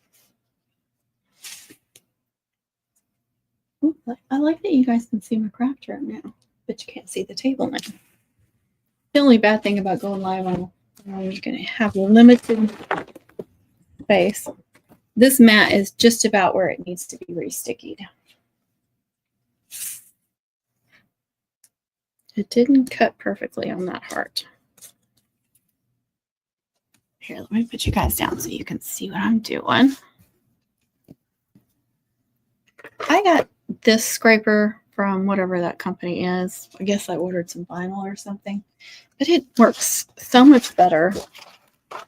Ooh, I like that you guys can see my craft room now, but you can't see the table now. The only bad thing about going live on you're going to have limited space. This mat is just about where it needs to be re-stickied. It didn't cut perfectly on that heart. Here, let me put you guys down so you can see what I'm doing. I got this scraper from whatever that company is. I guess I ordered some vinyl or something. But it works so much better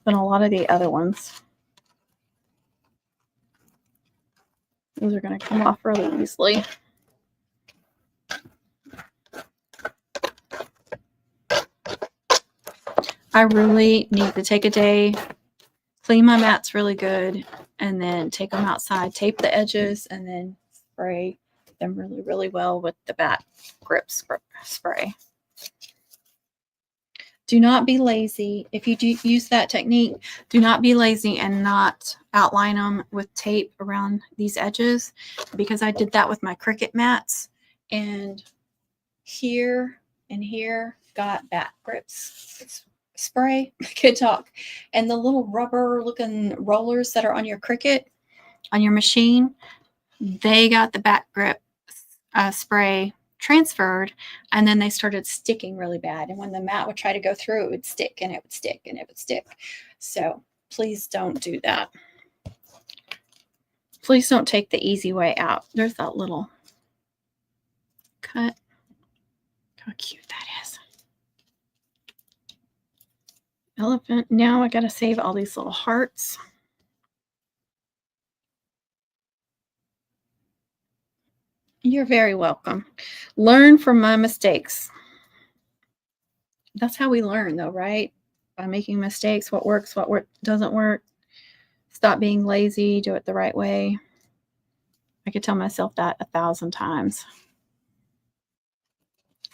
than a lot of the other ones. Those are going to come off really easily. I really need to take a day, clean my mats really good, and then take them outside, tape the edges, and then spray them really, really well with the back grip spray. Do not be lazy. If you do use that technique, do not be lazy and not outline them with tape around these edges, because I did that with my Cricut mats, and here and here got back grips spray. Kid talk. And the little rubber looking rollers that are on your Cricut, on your machine, they got the back grip spray transferred, and then they started sticking really bad. And when the mat would try to go through, it would stick and it would stick and it would stick. So please don't do that. Please don't take the easy way out. There's that little cut. How cute that is. Elephant. Now I got to save all these little hearts. You're very welcome. Learn from my mistakes. That's how we learn, though, right? By making mistakes, what works, what doesn't work. Stop being lazy, do it the right way. I could tell myself that 1,000 times.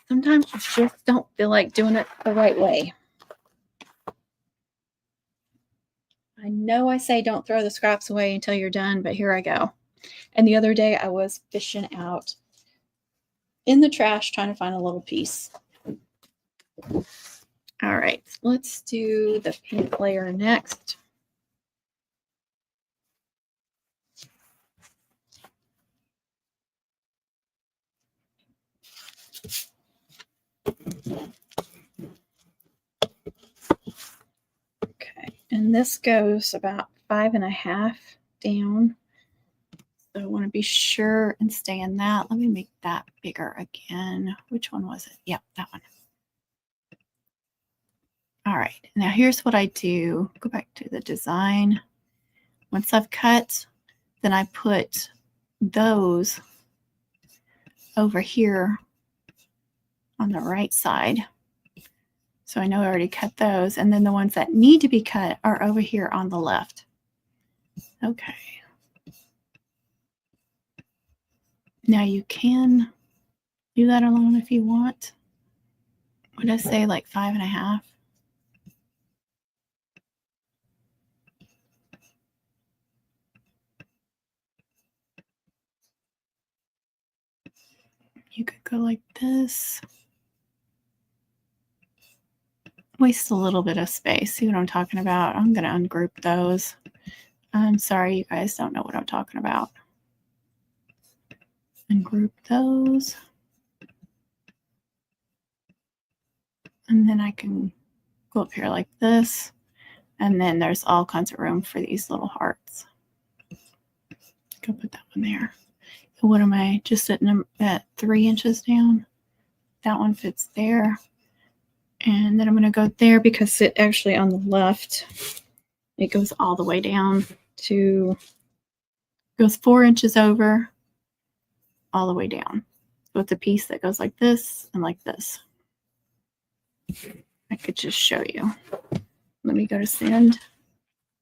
Sometimes you just don't feel like doing it the right way. I know I say don't throw the scraps away until you're done, but here I go. And the other day I was fishing out in the trash trying to find a little piece. All right, let's do the pink layer next. Okay, and this goes about 5.5 down. So I want to be sure and stay in that. Let me make that bigger again. Which one was it? Yep, that one. All right, now here's what I do. Go back to the design. Once I've cut, then I put those over here on the right side. So I know I already cut those. And then the ones that need to be cut are over here on the left. Okay. Now you can do that alone if you want. Would I say like 5.5? You could go like this. Waste a little bit of space. See what I'm talking about? I'm going to ungroup those. I'm sorry, you guys don't know what I'm talking about. Ungroup those. And then I can go up here like this. And then there's all kinds of room for these little hearts. Go put that one there. So what am I just at 3 inches down? That one fits there. And then I'm going to go there because it actually on the left, it goes all the way down to, goes 4 inches over, all the way down. So it's a piece that goes like this and like this. I could just show you. Let me go to send.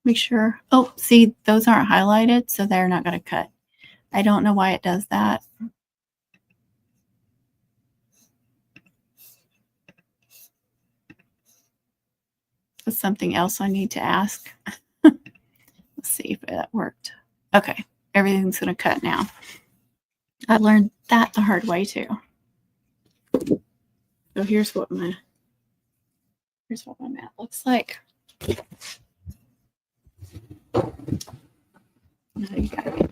Make sure. Oh, see, those aren't highlighted, so they're not going to cut. I don't know why it does that. That's something else I need to ask. Let's see if that worked. Okay, everything's going to cut now. I learned that the hard way too. So here's what my mat looks like. No, you got it.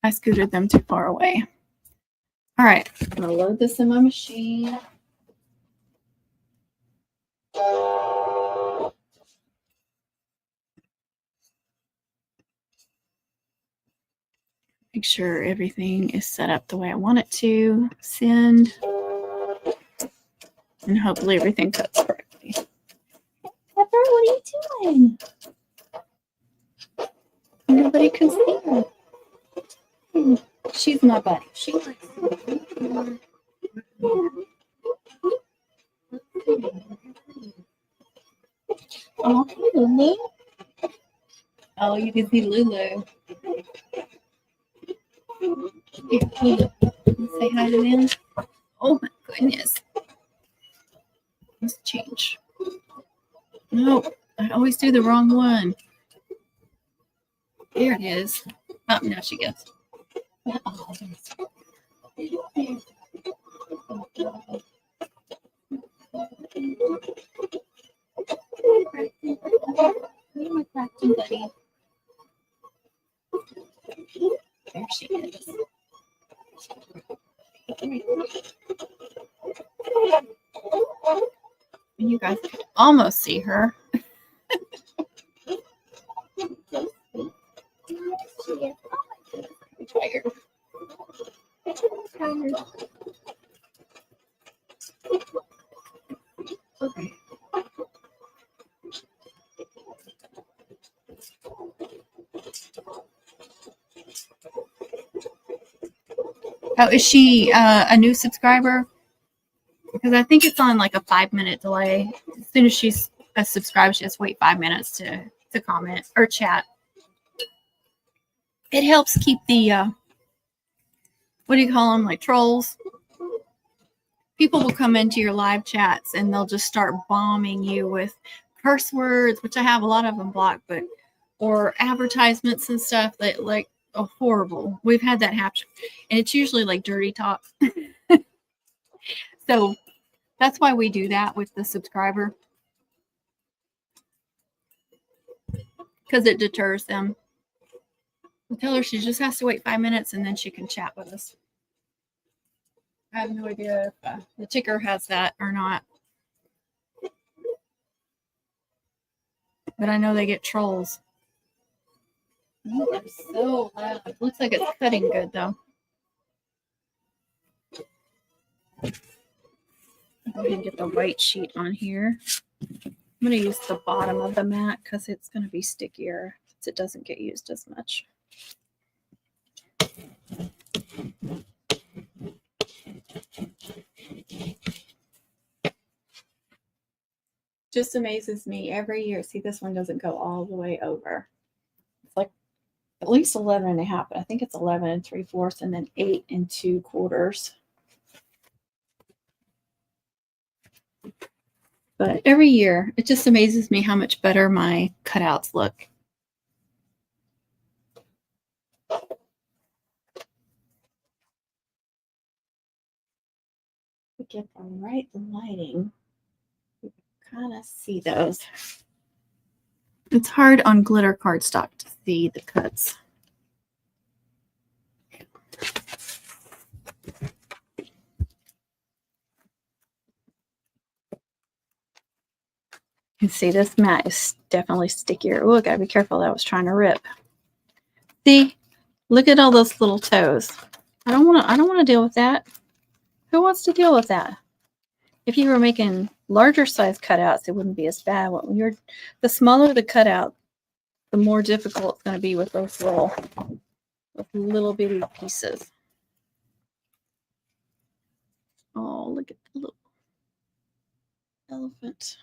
I scooted them too far away. All right, I'm gonna load this in my machine. Make sure everything is set up the way I want it to. Send. And hopefully everything cuts correctly. Pepper, what are you doing? Nobody can see her. She's my buddy. She likes it. Oh, hey, Lulu. Oh, you can see Lulu. Here, Lulu. Say hi to them. Oh my goodness. Let's change. No, I always do the wrong one. There it is. Oh, now she gets. Oh, you're my crafting buddy. There she is. You guys can almost see her. I'm tired. Okay. Oh, is she a new subscriber? Because I think it's on like a 5-minute delay. As soon as she's subscribed, she has to wait 5 minutes to comment or chat. It helps keep the, what do you call them, like trolls? People will come into your live chats and they'll just start bombing you with curse words, which I have a lot of them blocked, but or advertisements and stuff that like are horrible. We've had that happen, and it's usually like dirty talk. So that's why we do that with the subscriber, because it deters them. We'll tell her she just has to wait 5 minutes and then she can chat with us. I have no idea if the ticker has that or not. But I know they get trolls. Oh, they're so loud. Looks like it's cutting good though. Go ahead and get the white sheet on here. I'm going to use the bottom of the mat because it's going to be stickier since it doesn't get used as much. Just amazes me every year. See, this one doesn't go all the way over. It's like at least 11 and a half, but I think it's 11 3/4 and then 8 2/4. But every year, it just amazes me how much better my cutouts look. get the right lighting, you can kind of see those. It's hard on glitter cardstock to see the cuts. You can see this mat is definitely stickier. Oh, gotta be careful. That was trying to rip. See, look at all those little toes. I don't want to deal with that. Who wants to deal with that? If you were making larger size cutouts, it wouldn't be as bad. When you're, the smaller the cutout, the more difficult it's going to be with those little bitty pieces. Oh, look at the little elephant.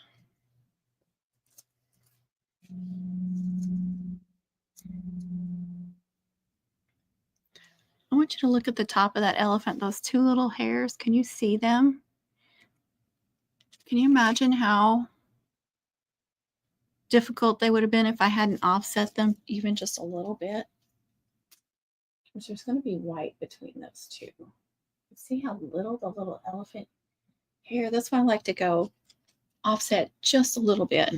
I want you to look at the top of that elephant, those two little hairs. Can you see them? Can you imagine how difficult they would have been if I hadn't offset them even just a little bit? Because there's going to be white between those two. See how little the little elephant hair? That's why I like to go offset just a little bit.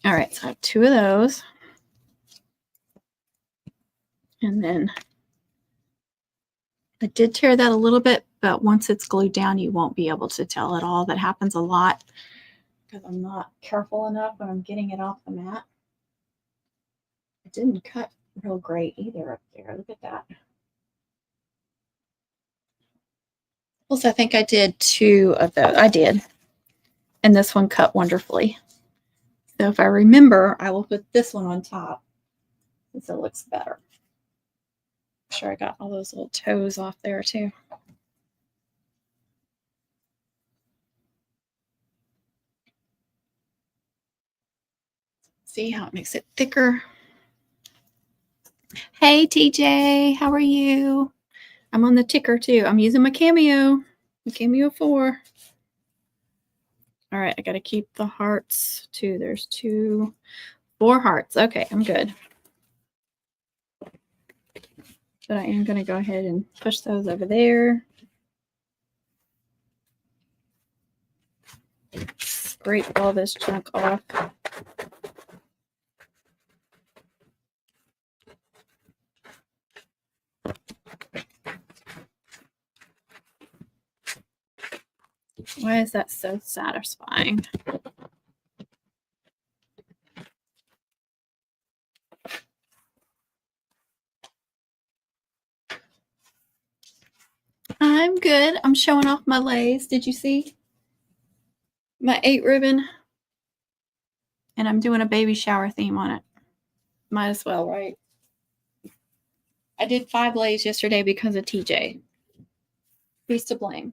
All right, so I have two of those. And then I did tear that a little bit, but once it's glued down, you won't be able to tell at all. That happens a lot because I'm not careful enough when I'm getting it off the mat. It didn't cut real great either up there. Look at that. Also, I think I did two of those. I did. And this one cut wonderfully. So if I remember, I will put this one on top since it looks better. I'm sure I got all those little toes off there too. See how it makes it thicker. Hey TJ, how are you? I'm on the ticker too. I'm using my Cameo, the Cameo 4. All right, I got to keep the hearts too. There's 4 hearts. Okay, I'm good. But I am going to go ahead and push those over there. Scrape all this junk off. Why is that so satisfying? I'm good. I'm showing off my lace. Did you see? My 8 ribbon. And I'm doing a baby shower theme on it. Might as well, right? I did 5 lays yesterday because of TJ. He's to blame.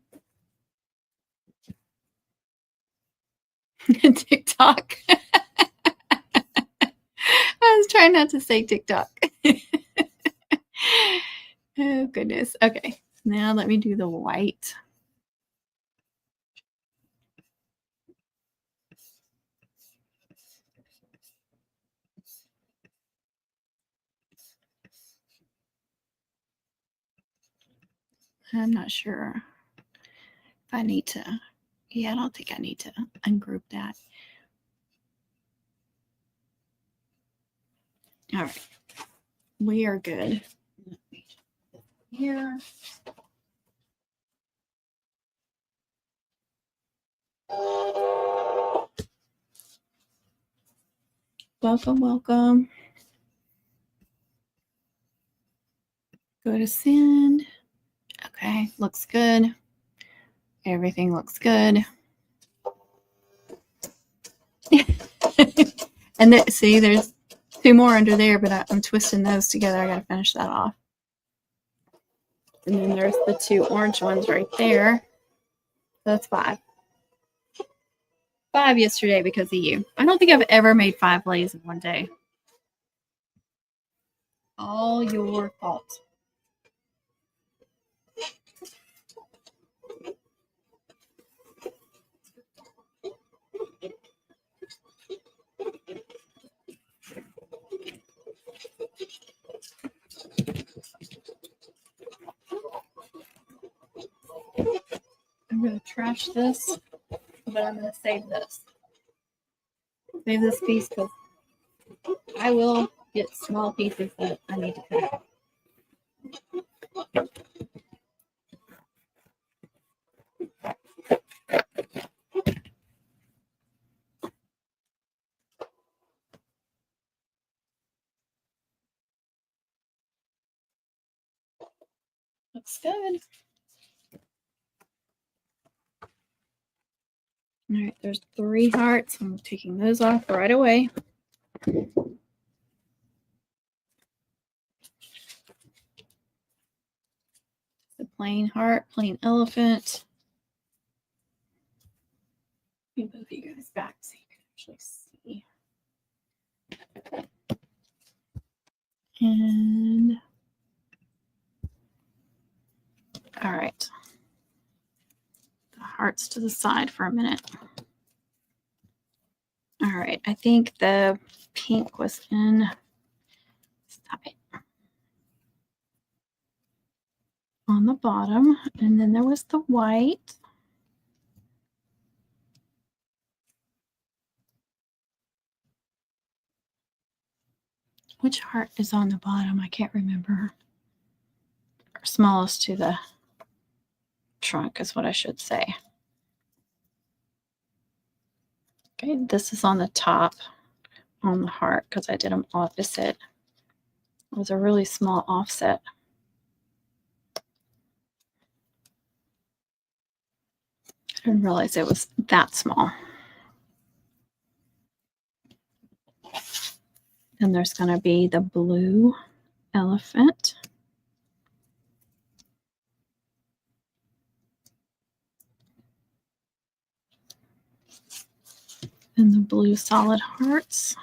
TikTok. I was trying not to say TikTok. Oh, goodness. Okay. Now let me do the white. I'm not sure if I need to. Yeah, I don't think I need to ungroup that. All right. We are good. Here. Welcome, welcome. Go to send. Okay, looks good. Everything looks good. And then, see, there's 2 more under there, but I'm twisting those together. I got to finish that off. And then there's the 2 orange ones right there. That's 5. 5 yesterday because of you. I don't think I've ever made 5 lays in one day. All your fault. going to trash this, but I'm going to save this. Save this piece because I will get small pieces that I need to cut out. Looks good. All right, there's 3 hearts. I'm taking those off right away. The plain heart, plain elephant. Let me move you guys back so you can actually see. And all right, the hearts to the side for a minute. All right, I think the pink was in side on the bottom, and then there was the white. Which heart is on the bottom? I can't remember. Or smallest to the trunk is what I should say. Okay, this is on the top on the heart because I did them opposite. It was a really small offset. I didn't realize it was that small. Then there's going to be the blue elephant. And the blue solid hearts.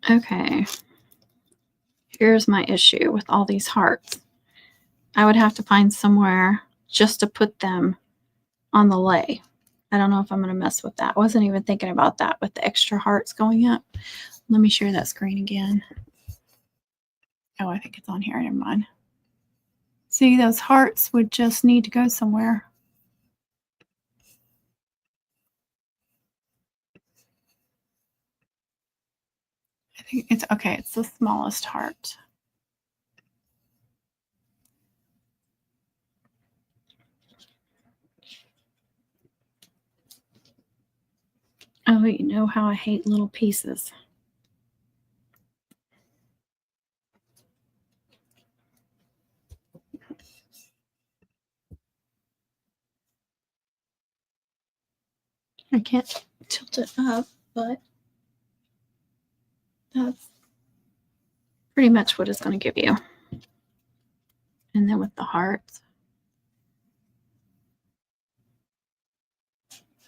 Okay. Here's my issue with all these hearts. I would have to find somewhere just to put them on the lei. I don't know if I'm going to mess with that. I wasn't even thinking about that with the extra hearts going up. Let me share that screen again. Oh, I think it's on here. Never mind. See, those hearts would just need to go somewhere. I think it's okay. It's the smallest heart. Oh, you know how I hate little pieces. I can't tilt it up, but that's pretty much what it's going to give you. And then with the hearts.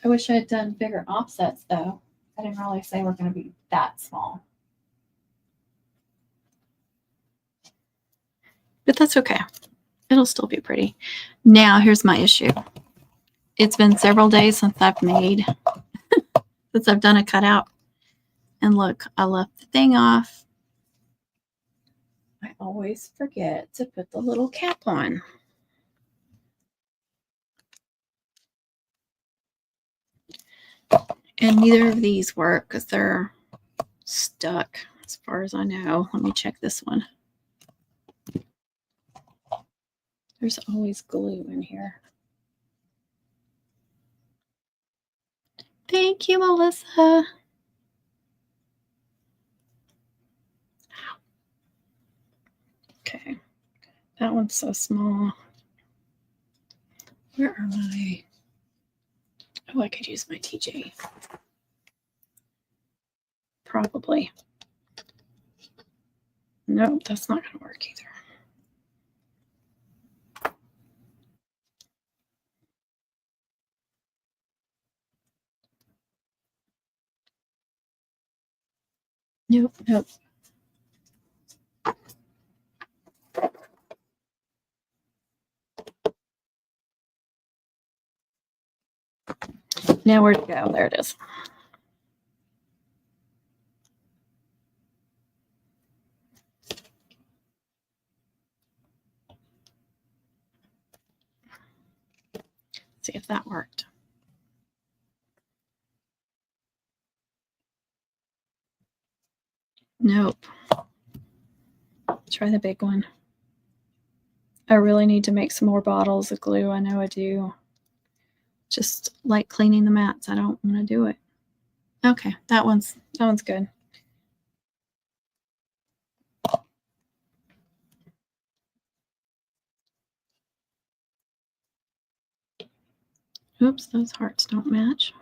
I wish I had done bigger offsets, though. I didn't realize they were going to be that small. But that's okay. It'll still be pretty. Now, here's my issue. It's been several days since I've done a cutout. And look, I left the thing off. I always forget to put the little cap on. And neither of these work because they're stuck as far as I know. Let me check this one. There's always glue in here. Thank you, Melissa. Okay. That one's so small. Where are my... Oh, I could use my TJ. Probably. Nope, that's not going to work either. Nope, nope. Now where to go? There it is. See if that worked. Nope. Try the big one. I really need to make some more bottles of glue. I know I do. Just like cleaning the mats. I don't want to do it. Okay, that one's good. Oops, those hearts don't match.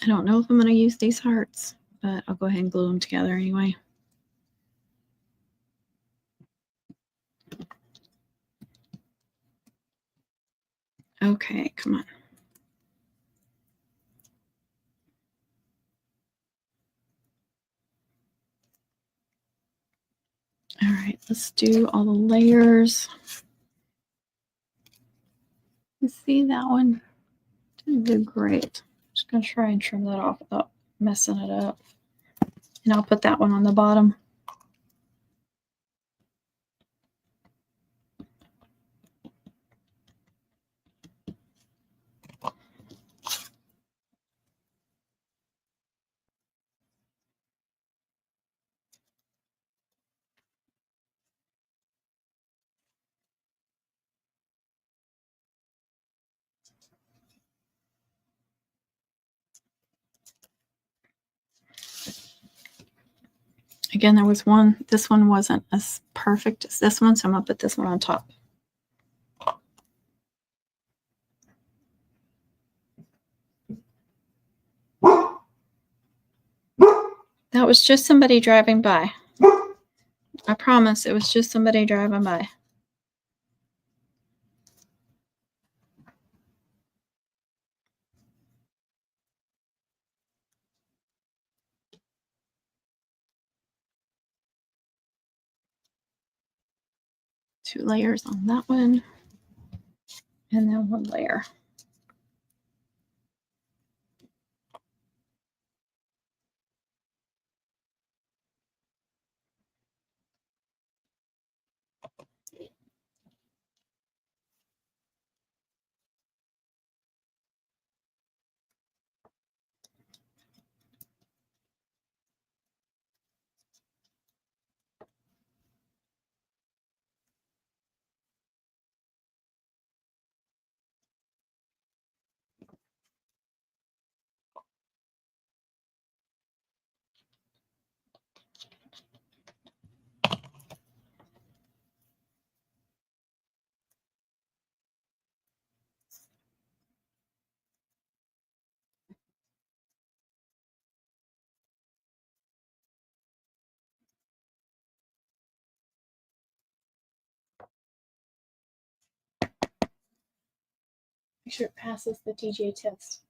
I don't know if I'm going to use these hearts, but I'll go ahead and glue them together anyway. Okay, come on. All right, let's do all the layers. Let's see, that one didn't do great. Just going to try and trim that off without messing it up. And I'll put that one on the bottom. Again, there was one, this one wasn't as perfect as this one, so I'm going to put this one on top. That was just somebody driving by. I promise it was just somebody driving by. Two layers on that one, and then one layer. Make sure it passes the DJ test.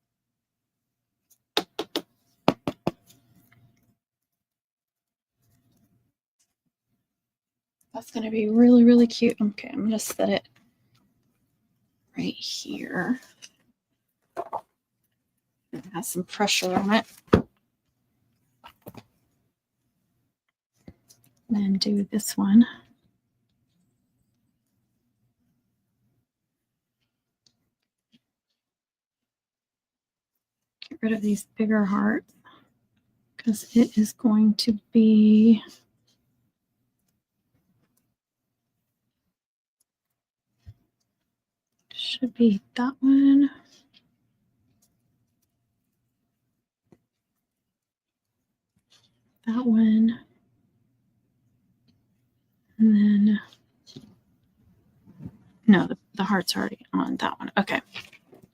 That's going to be really, really cute. Okay, I'm going to set it right here. It has some pressure on it. Then do this one. Get rid of these bigger hearts because it is going to be should be that one. That one. And then no, the heart's already on that one. Okay.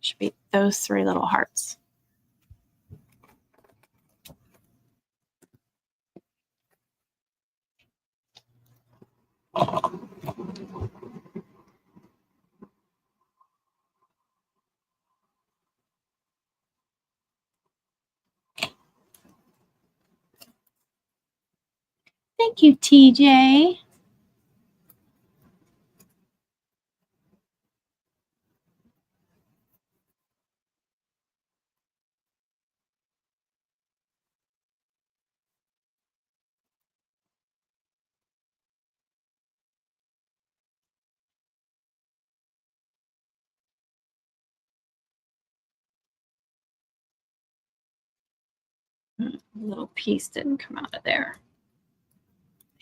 Should be those three little hearts. Thank you, TJ. A little piece didn't come out of there.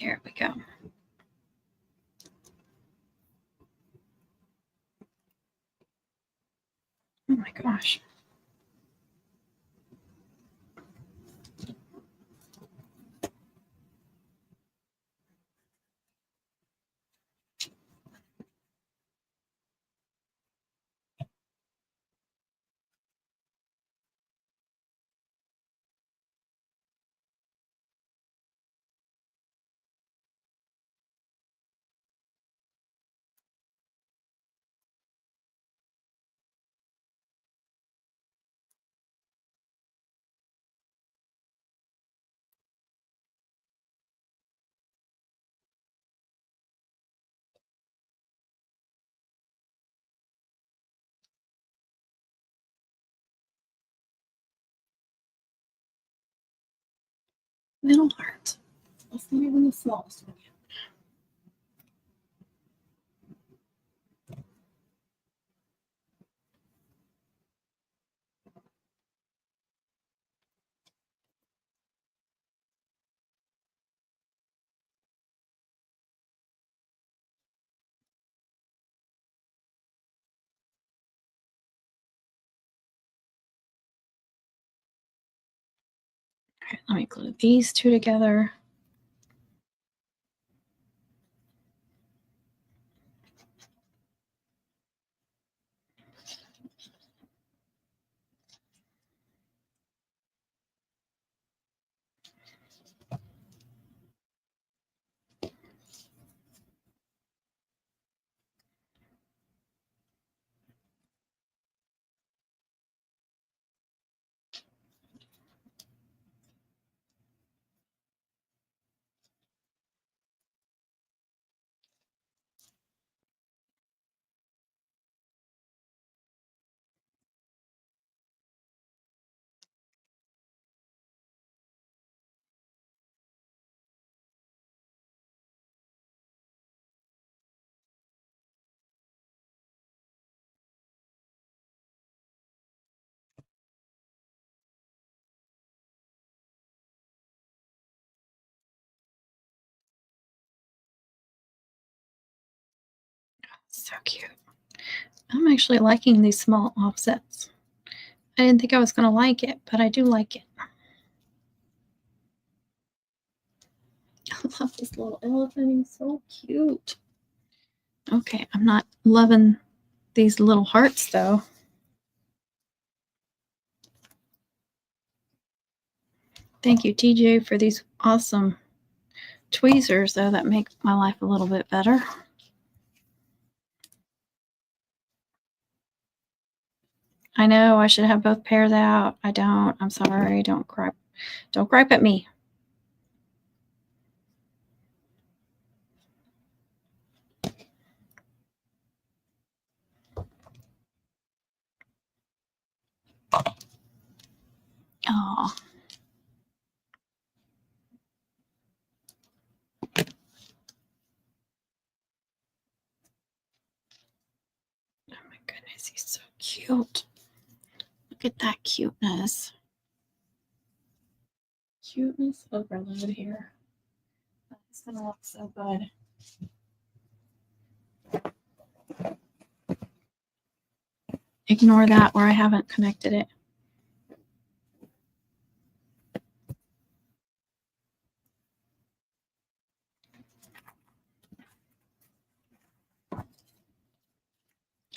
There we go. Oh my gosh. Middle heart. That's not even the smallest one yet. All right, let me glue these two together. So cute. I'm actually liking these small offsets. I didn't think I was going to like it, but I do like it. I love this little elephant. He's so cute. Okay, I'm not loving these little hearts though. Thank you, TJ, for these awesome tweezers, though, that make my life a little bit better. I know I should have both pairs out. I don't. I'm sorry. Don't gripe. Don't gripe at me. Oh. Oh my goodness, he's so cute. Look at that cuteness. Cuteness overload here. That's gonna look so good. Ignore that where I haven't connected it.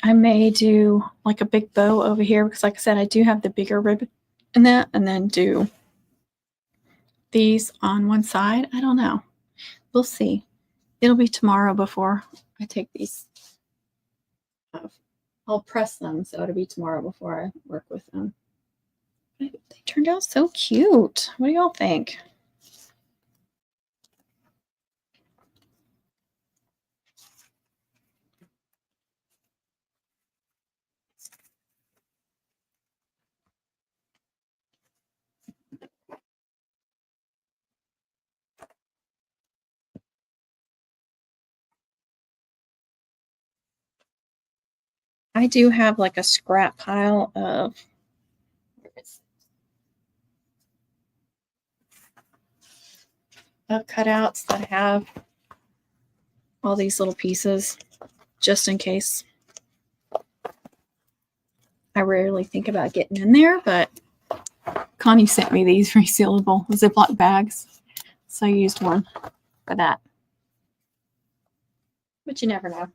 I may do like a big bow over here because, like I said, I do have the bigger ribbon in that, and then do these on one side. I don't know. We'll see. It'll be tomorrow before I take these. I'll press them, so it'll be tomorrow before I work with them. They turned out so cute. What do y'all think? I do have like a scrap pile of cutouts that have all these little pieces just in case. I rarely think about getting in there, but Connie sent me these resealable Ziploc bags. So I used one for that. But you never know.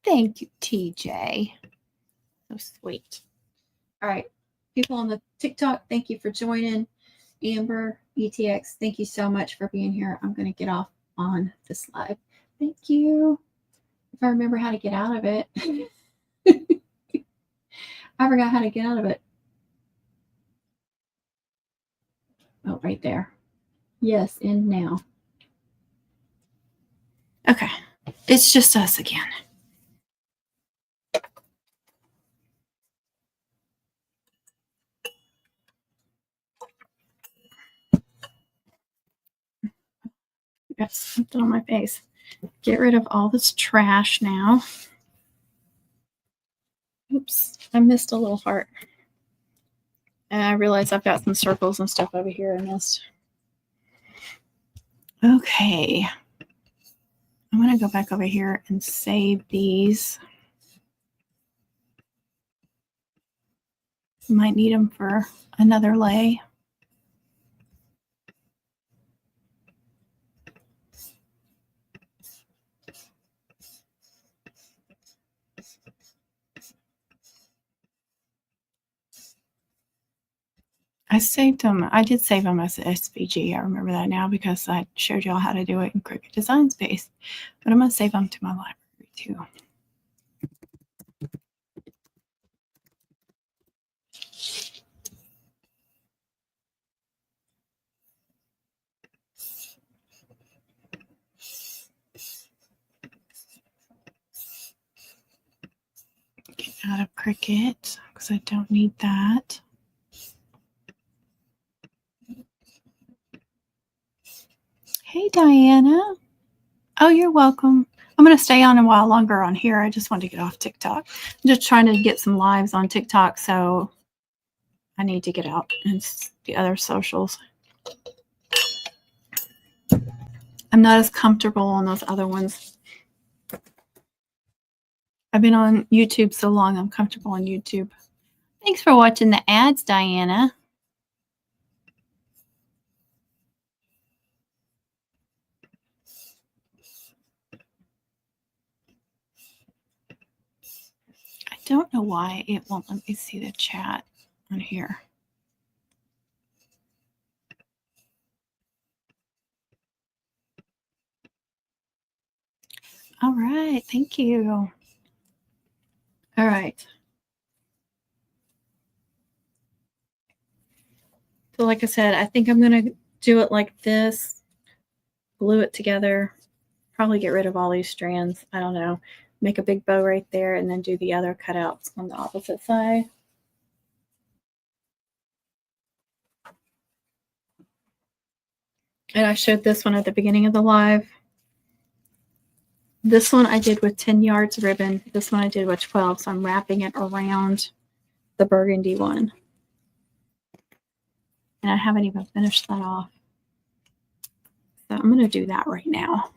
Thank you, TJ. So sweet. All right. People on the TikTok, thank you for joining. Amber, ETX, thank you so much for being here. I'm going to get off on this live. Thank you. If I remember how to get out of it. I forgot how to get out of it. Oh, right there. Yes, and now. Okay. It's just us again. Got something on my face. Get rid of all this trash now. Oops, I missed a little heart. And I realized I've got some circles and stuff over here I missed. Okay. I'm going to go back over here and save these. Might need them for another lay. I saved them. I did save them as SVG. I remember that now because I showed y'all how to do it in Cricut Design Space. But I'm going to save them to my library too. Get out of Cricut because I don't need that. Hey, Diana. Oh, you're welcome. I'm going to stay on a while longer on here. I just wanted to get off TikTok. I'm just trying to get some lives on TikTok, so I need to get out and the other socials. I'm not as comfortable on those other ones. I've been on YouTube so long, I'm comfortable on YouTube. Thanks for watching the ads, Diana. I don't know why it won't let me see the chat on here. All right, thank you. All right. So like I said, I think I'm going to do it like this, glue it together, probably get rid of all these strands. I don't know. Make a big bow right there and then do the other cutouts on the opposite side. And I showed this one at the beginning of the live. This one I did with 10 yards ribbon. This one I did with 12. So I'm wrapping it around the burgundy one. And I haven't even finished that off. So I'm going to do that right now.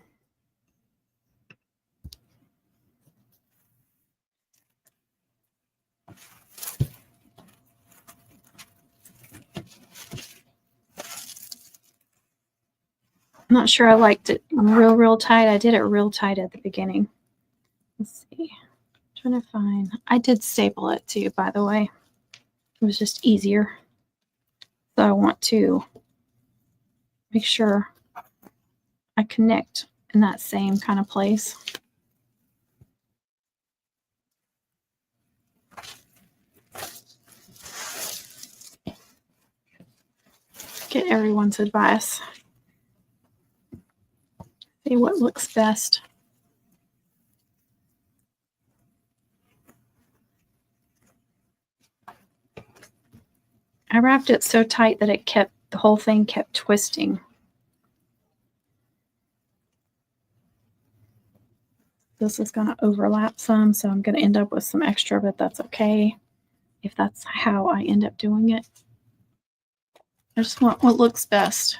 I'm not sure I liked it real tight. I did it real tight at the beginning. Let's see. I'm trying to find. I did staple it too, by the way. It was just easier. So I want to make sure I connect in that same kind of place. Get everyone's advice. See what looks best. I wrapped it so tight that it kept, the whole thing kept twisting. this is going to overlap some, so I'm going to end up with some extra, but that's okay if that's how I end up doing it. I just want what looks best.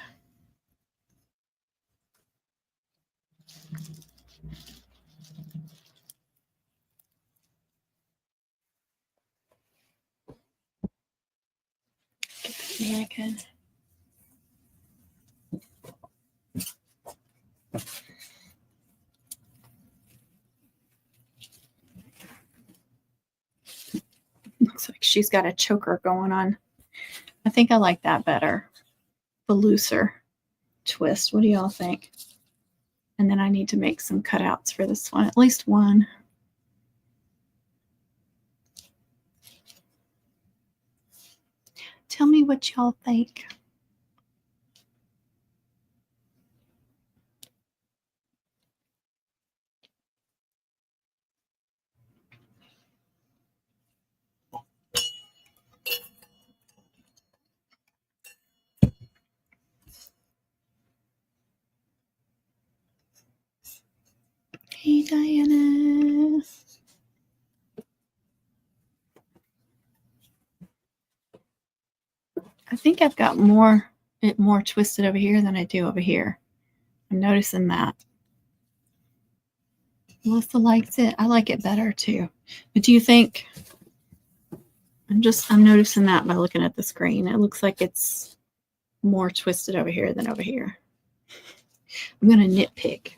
Get the mannequin. Looks like she's got a choker going on. I think I like that better. The looser twist. What do y'all think? And then I need to make some cutouts for this one, at least one. Tell me what y'all think. Hey, Diana. I think I've got it more twisted over here than I do over here. I'm noticing that. Melissa likes it. I like it better too. But do you think, I'm noticing that by looking at the screen. It looks like it's more twisted over here than over here. I'm going to nitpick.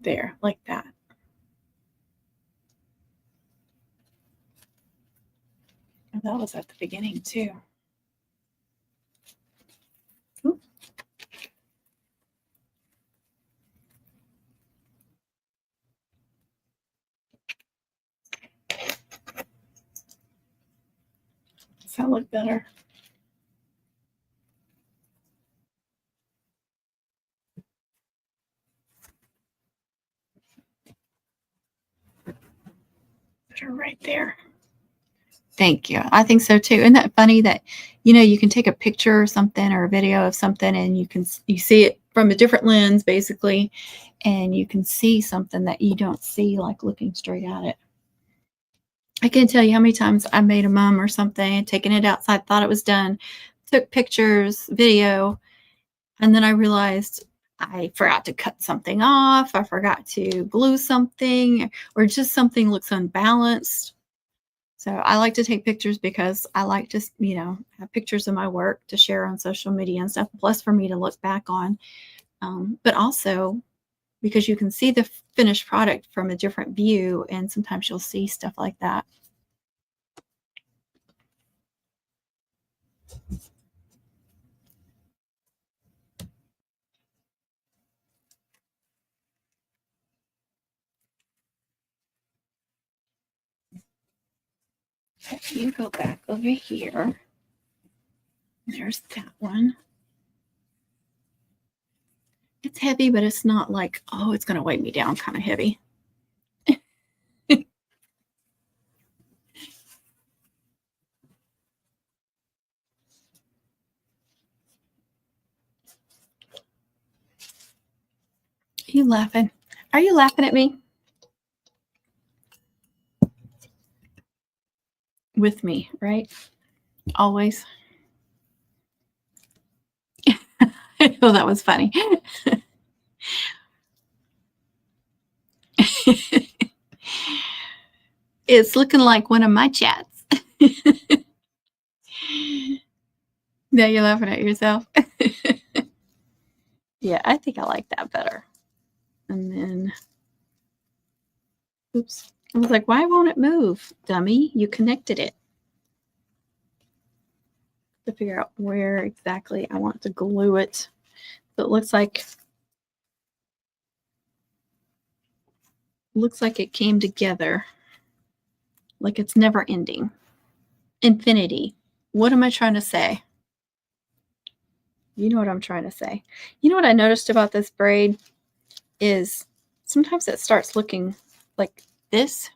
There, like that. And that was at the beginning too. Ooh. Does that look better? Put her right there. Thank you. I think so too. Isn't that funny that, you can take a picture or something or a video of something and you see it from a different lens basically, and you can see something that you don't see like looking straight at it. I can't tell you how many times I made a mum or something, taking it outside, thought it was done, took pictures, video, and then I realized I forgot to cut something off. I forgot to glue something, or just something looks unbalanced. So I like to take pictures because I like to, have pictures of my work to share on social media and stuff, plus for me to look back on. But also because you can see the finished product from a different view, and sometimes you'll see stuff like that. You go back over here. There's that one. It's heavy, but it's not like, oh, it's going to weigh me down kind of heavy. Are you laughing? Are you laughing at me? With me, right? Always. Oh, that was funny. It's looking like one of my chats. Now you're laughing at yourself. Yeah, I think I like that better. And then, oops. I was like, why won't it move, dummy? You connected it. To figure out where exactly I want to glue it. So it looks like it came together. Like it's never ending. Infinity. What am I trying to say? You know what I'm trying to say. You know what I noticed about this braid is sometimes it starts looking like this,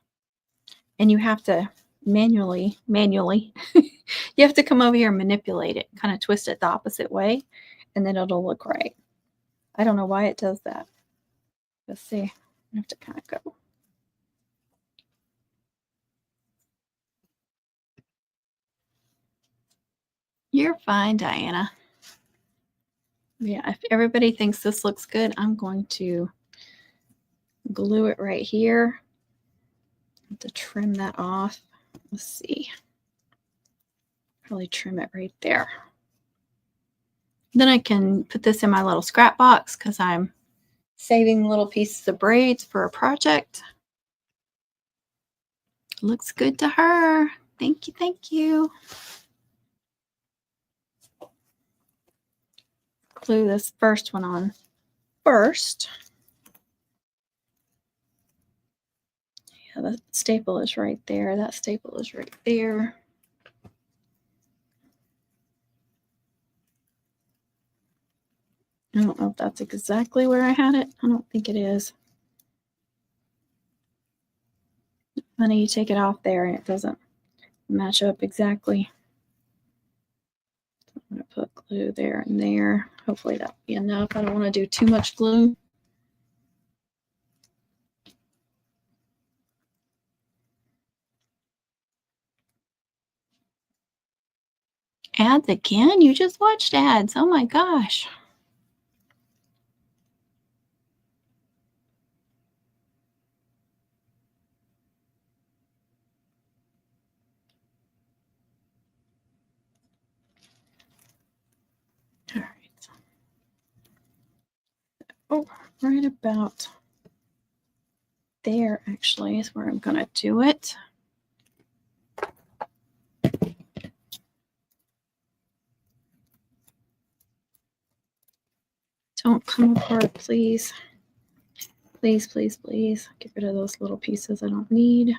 and you have to manually, you have to come over here and manipulate it, kind of twist it the opposite way. and then it'll look right. I don't know why it does that. Let's see. I have to kind of go. You're fine, Diana. Yeah, if everybody thinks this looks good, I'm going to glue it right here. I have to trim that off. Let's see. Probably trim it right there. Then I can put this in my little scrap box because I'm saving little pieces of braids for a project. Looks good to her. Thank you, thank you. Glue this first one on first. Yeah, the staple is right there. That staple is right there. I don't know if that's exactly where I had it. I don't think it is. Honey, you take it off there and it doesn't match up exactly. So I'm going to put glue there and there. Hopefully that'll be enough. I don't want to do too much glue. Ads again? You just watched ads. Oh my gosh. All right. Oh, right about there actually is where I'm going to do it. Don't come apart, please. Please, please, please. Get rid of those little pieces I don't need.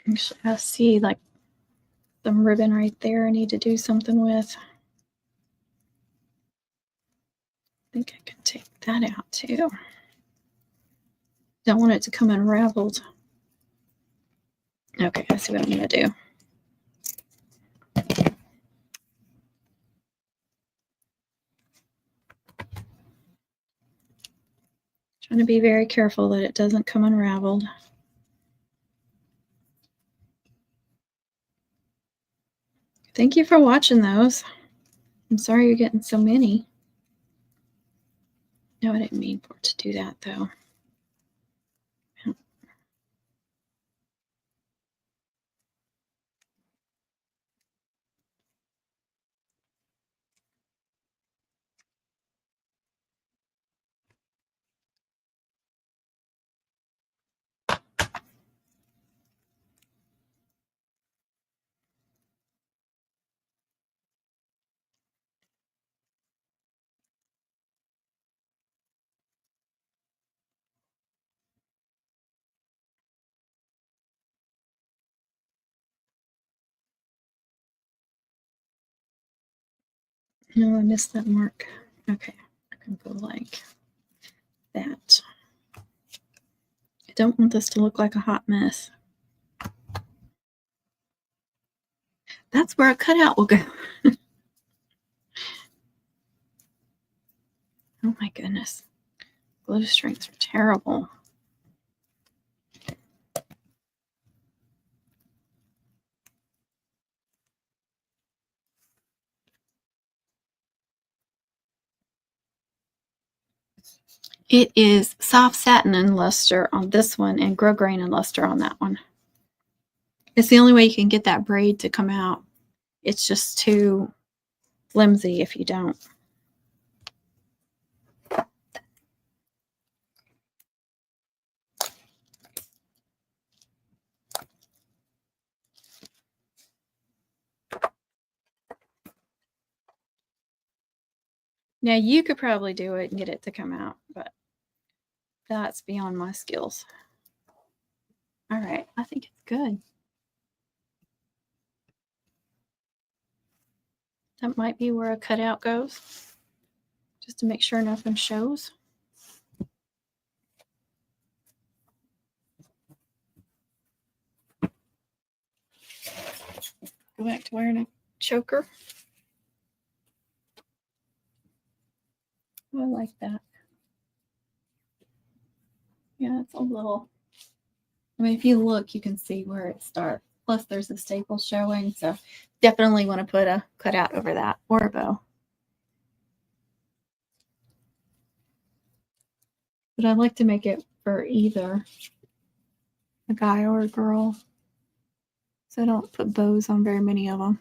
Actually, I see like some ribbon right there I need to do something with. I think I can take that out too. Don't want it to come unraveled. Okay, I see what I'm going to do. Trying to be very careful that it doesn't come unraveled. Thank you for watching those. I'm sorry you're getting so many. No, I didn't mean for it to do that though. No, I missed that mark. Okay, I can go like that. I don't want this to look like a hot mess. That's where a cutout will go. Oh my goodness. Glue strings are terrible. It is soft satin and luster on this one and grosgrain and luster on that one. It's the only way you can get that braid to come out. It's just too flimsy if you don't. Now you could probably do it and get it to come out, but that's beyond my skills. All right, I think it's good. That might be where a cutout goes, just to make sure nothing shows. Go back to wearing a choker. I like that. Yeah, it's a little, I mean, if you look, you can see where it starts. Plus, there's a staple showing, so definitely want to put a cutout over that or a bow. But I like to make it for either a guy or a girl, so I don't put bows on very many of them.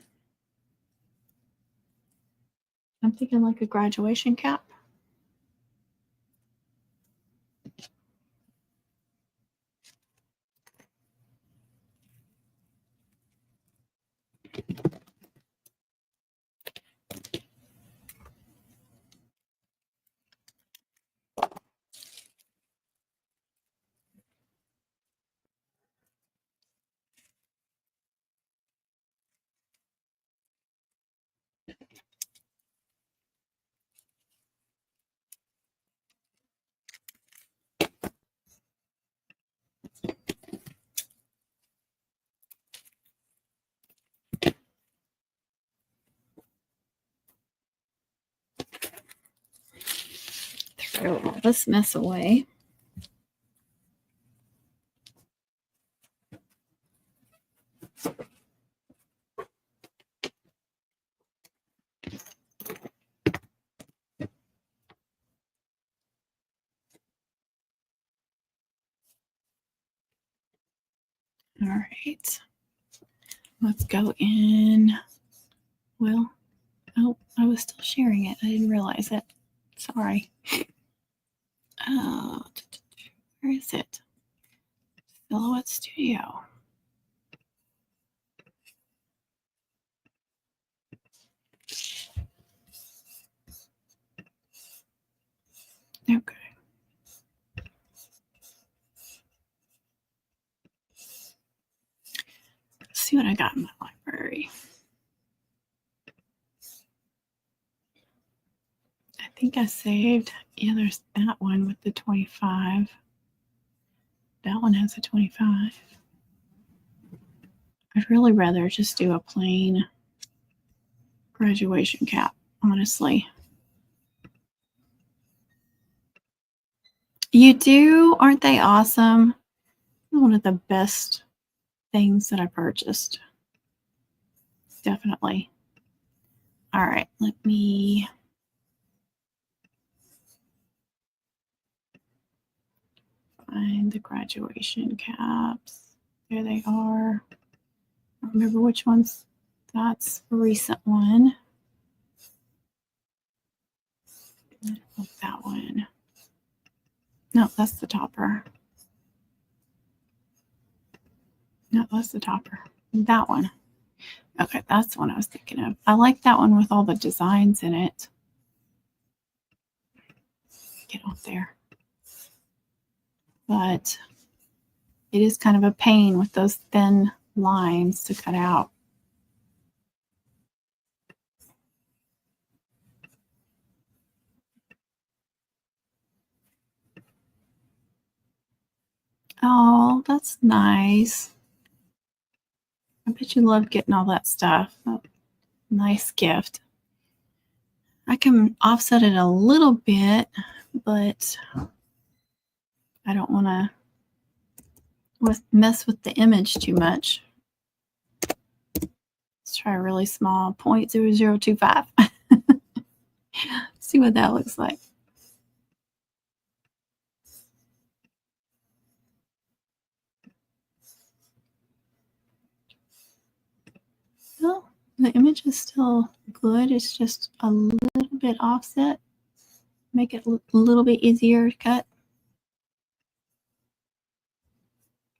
I'm thinking like a graduation cap. Throw all this mess away. All right. Let's go in. Well, oh, I was still sharing it. I didn't realize it. Sorry. Oh, where is it? Silhouette Studio. Okay. Let's see what I got in my library. I think I saved, yeah, there's that one with the 25. That one has a 25. I'd really rather just do a plain graduation cap, honestly. You do? Aren't they awesome? One of the best things that I purchased. Definitely. All right, let me find the graduation caps. There they are. I don't remember which ones. That's a recent one. That one. No, that's the topper. No, that's the topper. That one. Okay, that's the one I was thinking of. I like that one with all the designs in it. Get off there. But it is kind of a pain with those thin lines to cut out. Oh, that's nice. I bet you love getting all that stuff. Oh, nice gift. I can offset it a little bit, but I don't want to mess with the image too much. Let's try a really small 0.0025. See what that looks like. Well, the image is still good. It's just a little bit offset. Make it a little bit easier to cut.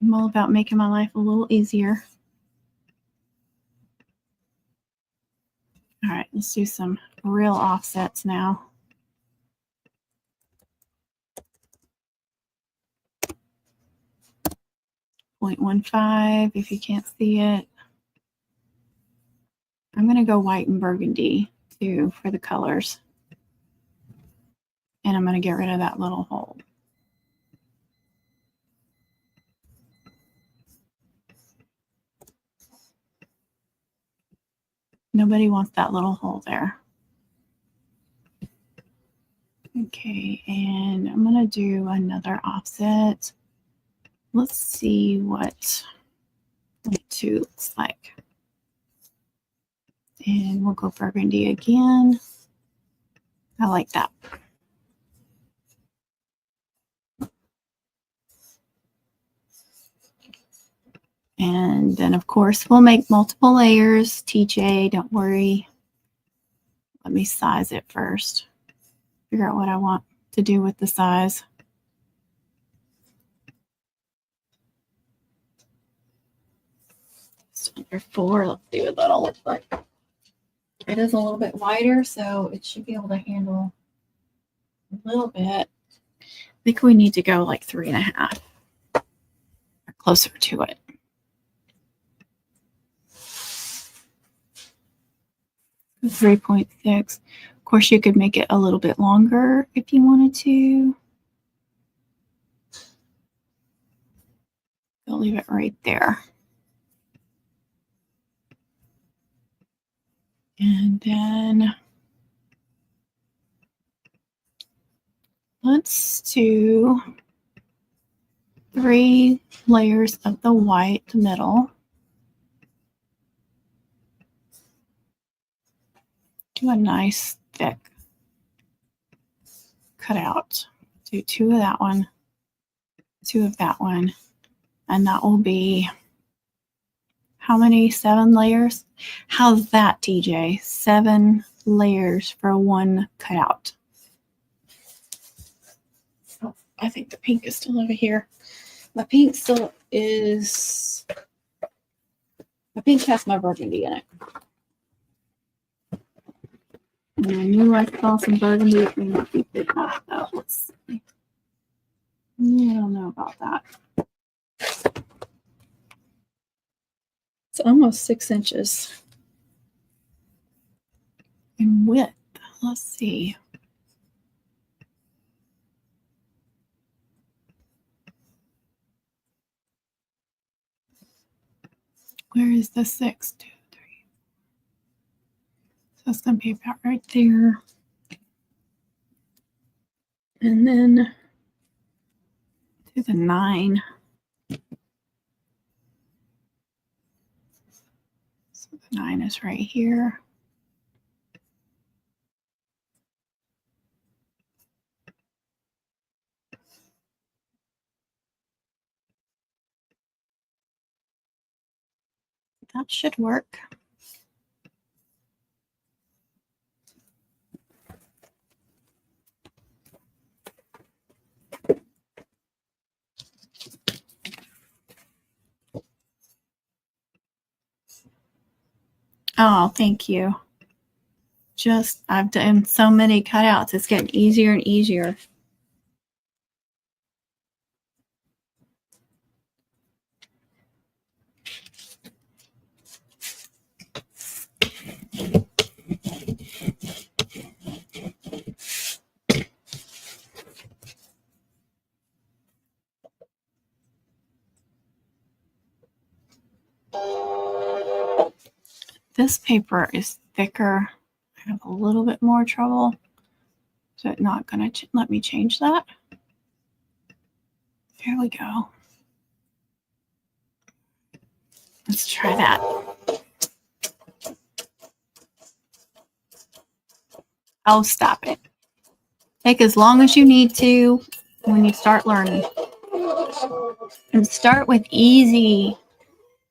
I'm all about making my life a little easier. All right, let's do some real offsets now. 0.15 if you can't see it. I'm going to go white and burgundy too for the colors. And I'm going to get rid of that little hole. Nobody wants that little hole there. Okay, and I'm going to do another offset. Let's see what 2 looks like. And we'll go burgundy again. I like that. And then, of course, we'll make multiple layers. TJ, don't worry. Let me size it first. Figure out what I want to do with the size. Just under 4. Let's see what that'll look like. It is a little bit wider, so it should be able to handle a little bit. I think we need to go like 3.5 or closer to it. Go 3.6. Of course, you could make it a little bit longer if you wanted to. I'll leave it right there. And then let's do 3 layers of the white middle. Do a nice thick cutout. Do 2 of that one, 2 of that one, and that will be how many? 7 layers? How's that, TJ? 7 layers for 1 cutout. Oh, I think the pink is still over here. My pink still is. My pink has my burgundy in it. And I knew I saw some burgundy. It may not be big enough, though. Let's see. I don't know about that. It's almost 6 inches in width. Let's see. Where is the 6, 2, 3? So it's going to be about right there. And then to the 9. So the 9 is right here. That should work. Oh, thank you. I've done so many cutouts. It's getting easier and easier. This paper is thicker. I have a little bit more trouble. Is it not going to let me change that? Here we go. Let's try that. Oh, stop it. Take as long as you need to when you start learning. And start with easy.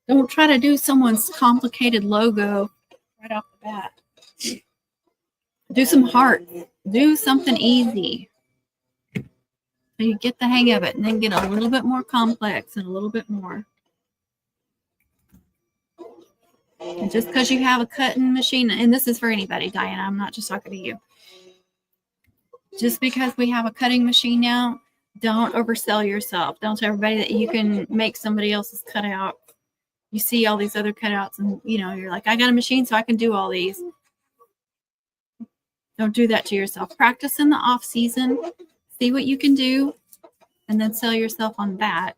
Don't try to do someone's complicated logo right off the bat. Do some heart. Do something easy. So you get the hang of it, and then get a little bit more complex and a little bit more. And just because you have a cutting machine, and this is for anybody, Diana, I'm not just talking to you. Just because we have a cutting machine now, don't oversell yourself. Don't tell everybody that you can make somebody else's cutout. you see all these other cutouts and, you know, you're like, I got a machine so I can do all these. Don't do that to yourself. Practice in the off season, see what you can do, and then sell yourself on that.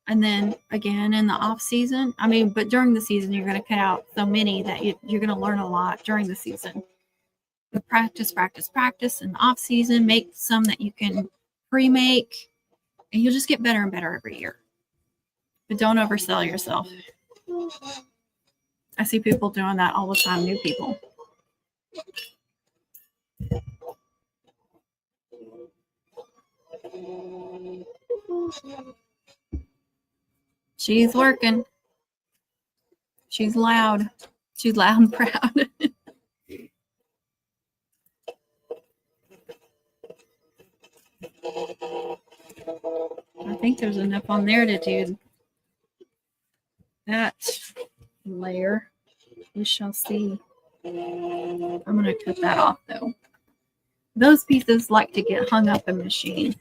And then again in the off season, I mean, but during the season, you're going to cut out so many that you're going to learn a lot during the season. But practice in the off season. Make some that you can pre-make, and you'll just get better and better every year. But don't oversell yourself. I see people doing that all the time, new people. She's working. She's loud. She's loud and proud. I think there's enough on there to do that layer. We shall see. I'm going to cut that off though. Those pieces like to get hung up in machine.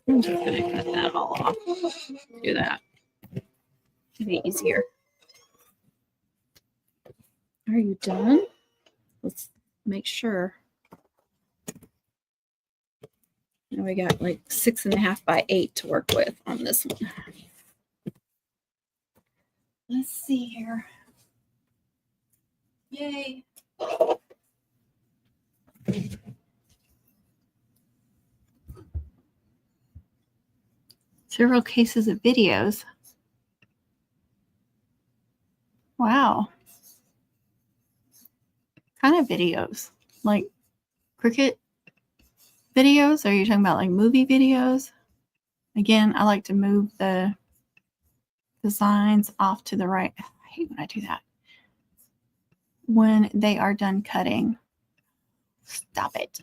I'm just going to cut that all off. Do that. It'll be easier. Are you done? Let's make sure. Now we got like 6.5 by 8 to work with on this one. Let's see here. Yay. Several cases of videos. Wow. Kind of videos? Like cricket videos? Or are you talking about like movie videos? Again, I like to move the designs off to the right. I hate when I do that. When they are done cutting. Stop it.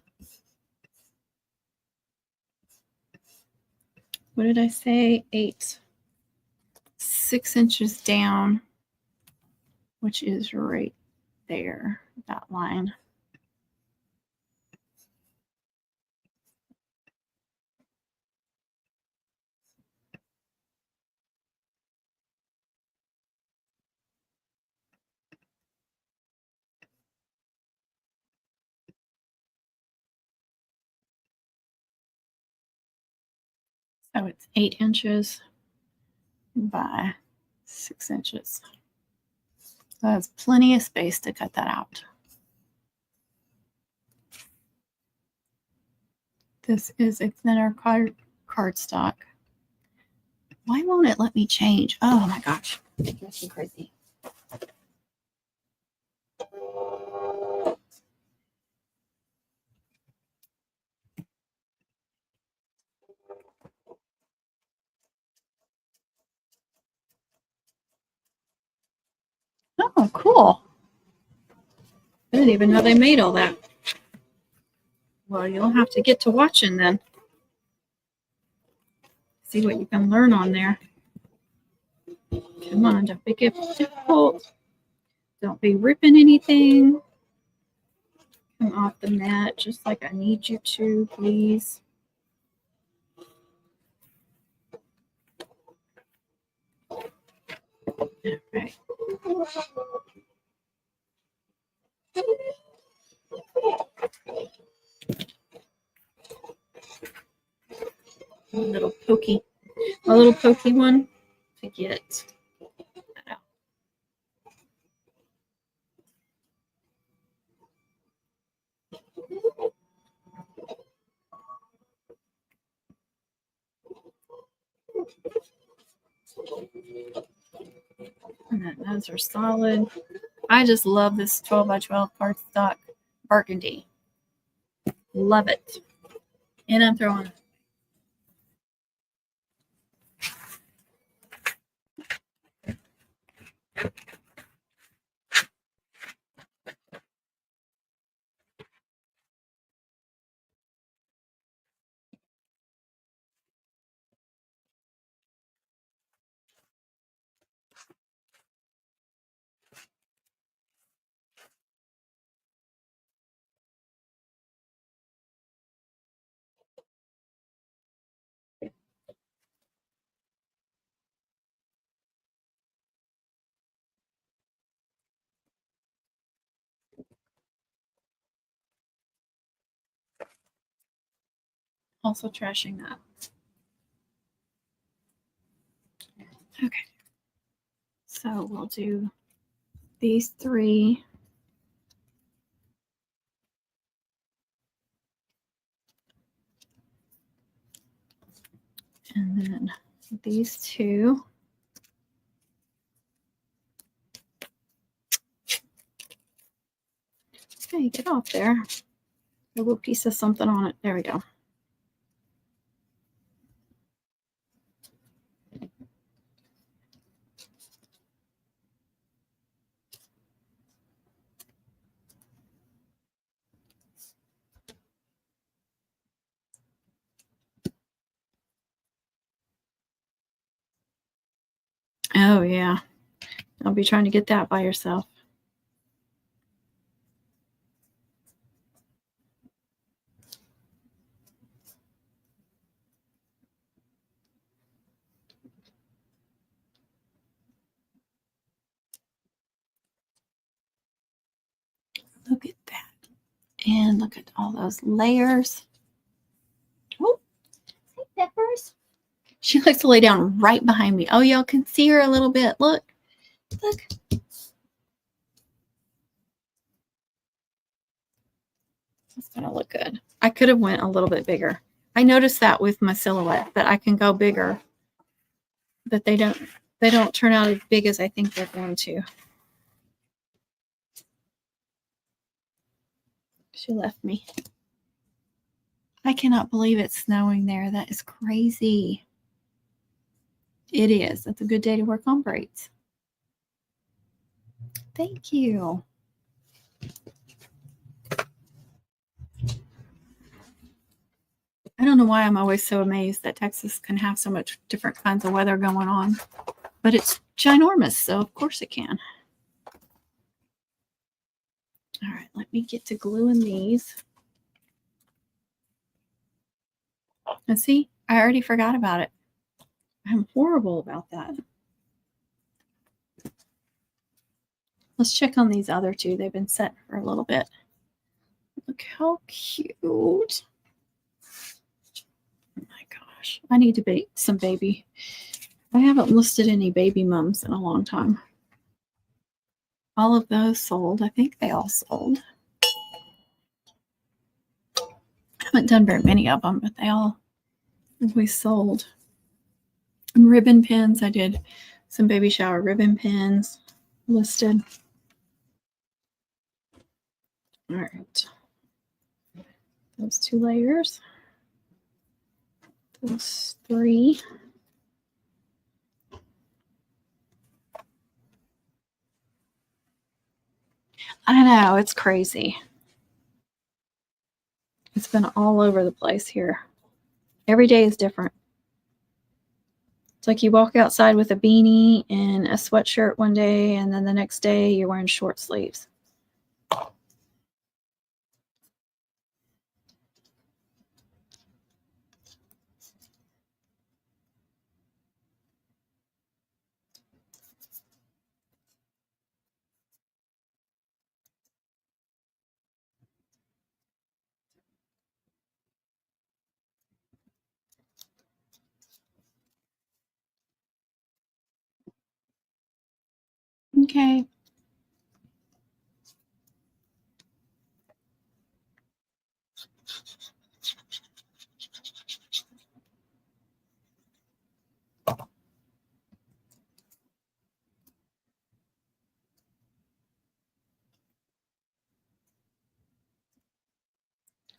What did I say? 6 inches down, which is right there, that line. So it's 8 inches by 6 inches. So that's plenty of space to cut that out. This is a thinner cardstock. Why won't it let me change? Oh my gosh, that's crazy. Oh, cool. I didn't even know they made all that. Well, you'll have to get to watching then. See what you can learn on there. Come on, don't make it difficult. Don't be ripping anything. Come off the mat just like I need you to, please. All right. A little pokey one to get that out. And then those are solid. I just love this 12 by 12 cardstock burgundy. Love it. And I'm throwing Also trashing that. Okay. So we'll do these 3. And then these 2. Okay, get off there. A little piece of something on it. There we go. Oh, yeah. I'll be trying to get that by yourself. Look at that. And look at all those layers. Oh, hey, Peppers. She likes to lay down right behind me. Oh, y'all can see her a little bit. Look. Look. That's going to look good. I could have went a little bit bigger. I noticed that with my silhouette, that I can go bigger. But they don't turn out as big as I think they're going to. She left me. I cannot believe it's snowing there. That is crazy. It is. That's a good day to work on braids. Thank you. I don't know why I'm always so amazed that Texas can have so much different kinds of weather going on, but it's ginormous, so of course it can. All right, let me get to gluing these. And see, I already forgot about it. I'm horrible about that. Let's check on these other 2. They've been set for a little bit. Look how cute. Oh my gosh. I need to bake some baby. I haven't listed any baby mums in a long time. All of those sold. I think they all sold. I haven't done very many of them, but they all always sold. And ribbon pins. I did some baby shower ribbon pins listed. All right. Those 2 layers. Those 3. I know, it's crazy. It's been all over the place here. Every day is different. It's like you walk outside with a beanie and a sweatshirt one day, and then the next day you're wearing short sleeves. Okay.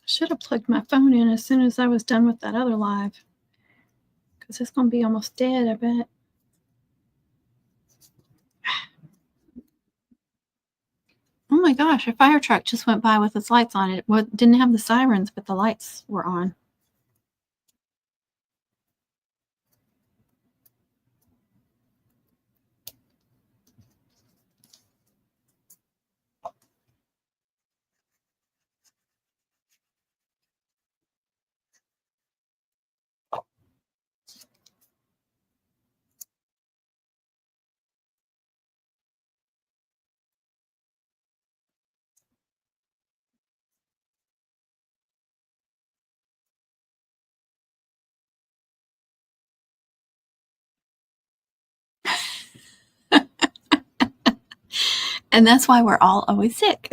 Should have plugged my phone in as soon as I was done with that other live, because it's going to be almost dead, I bet. Oh my gosh, a fire truck just went by with its lights on. It didn't have the sirens, but the lights were on. And that's why we're all always sick.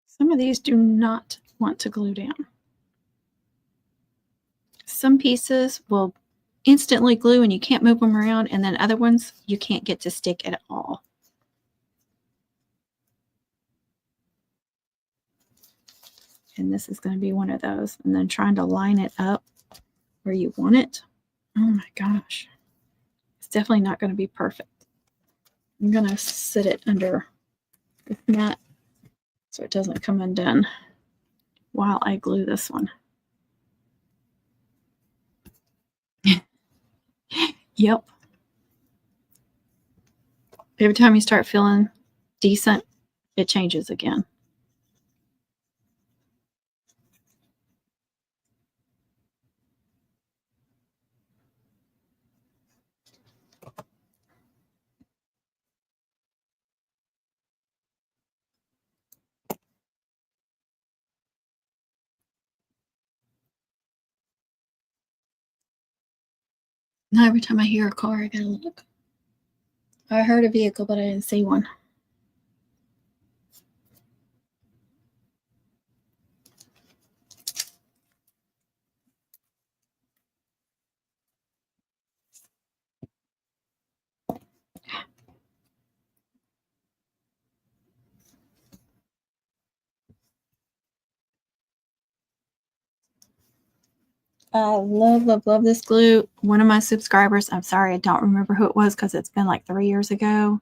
Some of these do not want to glue down. Some pieces will instantly glue and you can't move them around, and then other ones you can't get to stick at all. And this is going to be one of those. And then trying to line it up where you want it. Oh my gosh. It's definitely not going to be perfect. I'm going to sit it under this mat so it doesn't come undone while I glue this one. Yep. Every time you start feeling decent, it changes again. Now every time I hear a car, I gotta look. I heard a vehicle, but I didn't see one. I love this glue. One of my subscribers, I'm sorry, I don't remember who it was because it's been like 3 years ago.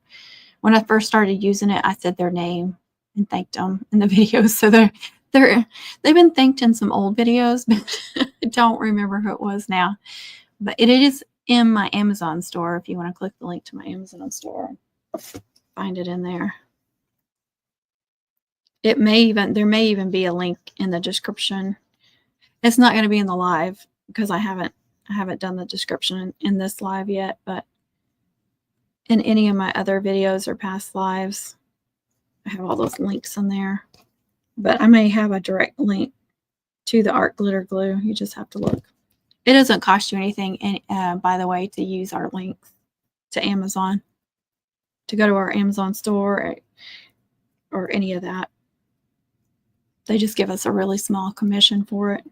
When I first started using it, I said their name and thanked them in the videos. So they've been thanked in some old videos, but I don't remember who it was now. But it is in my Amazon store. If you want to click the link to my Amazon store, find it in there. There may even be a link in the description. It's not going to be in the live because I haven't done the description in this live yet, but in any of my other videos or past lives, I have all those links in there. But I may have a direct link to the art glitter glue. You just have to look. It doesn't cost you anything, by the way, to use our links to Amazon, to go to our Amazon store or any of that. They just give us a really small commission for it.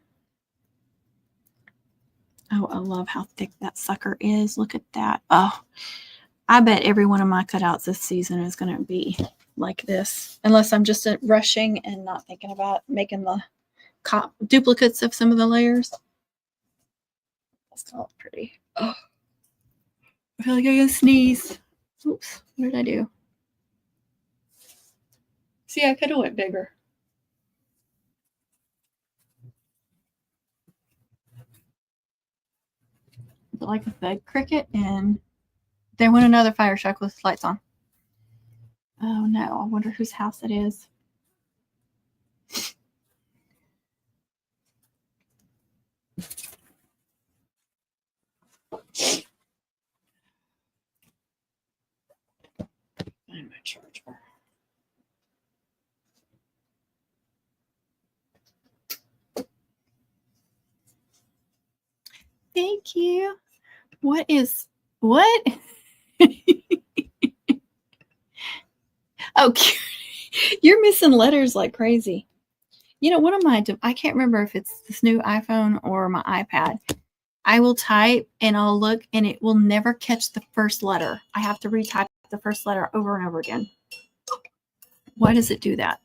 Oh, I love how thick that sucker is. Look at that. Oh, I bet every one of my cutouts this season is going to be like this, unless I'm just rushing and not thinking about making the duplicates of some of the layers. That's all pretty. Oh, I feel like I'm going to sneeze. Oops, what did I do? See, I could have went bigger. Like a fed cricket, and there went another fire truck with lights on. Oh no, I wonder whose house it is. Find my charger. Thank you. What? Oh, you're missing letters like crazy. You know, one of my, I can't remember if it's this new iPhone or my iPad. I will type and I'll look and it will never catch the first letter. I have to retype the first letter over and over again. Why does it do that?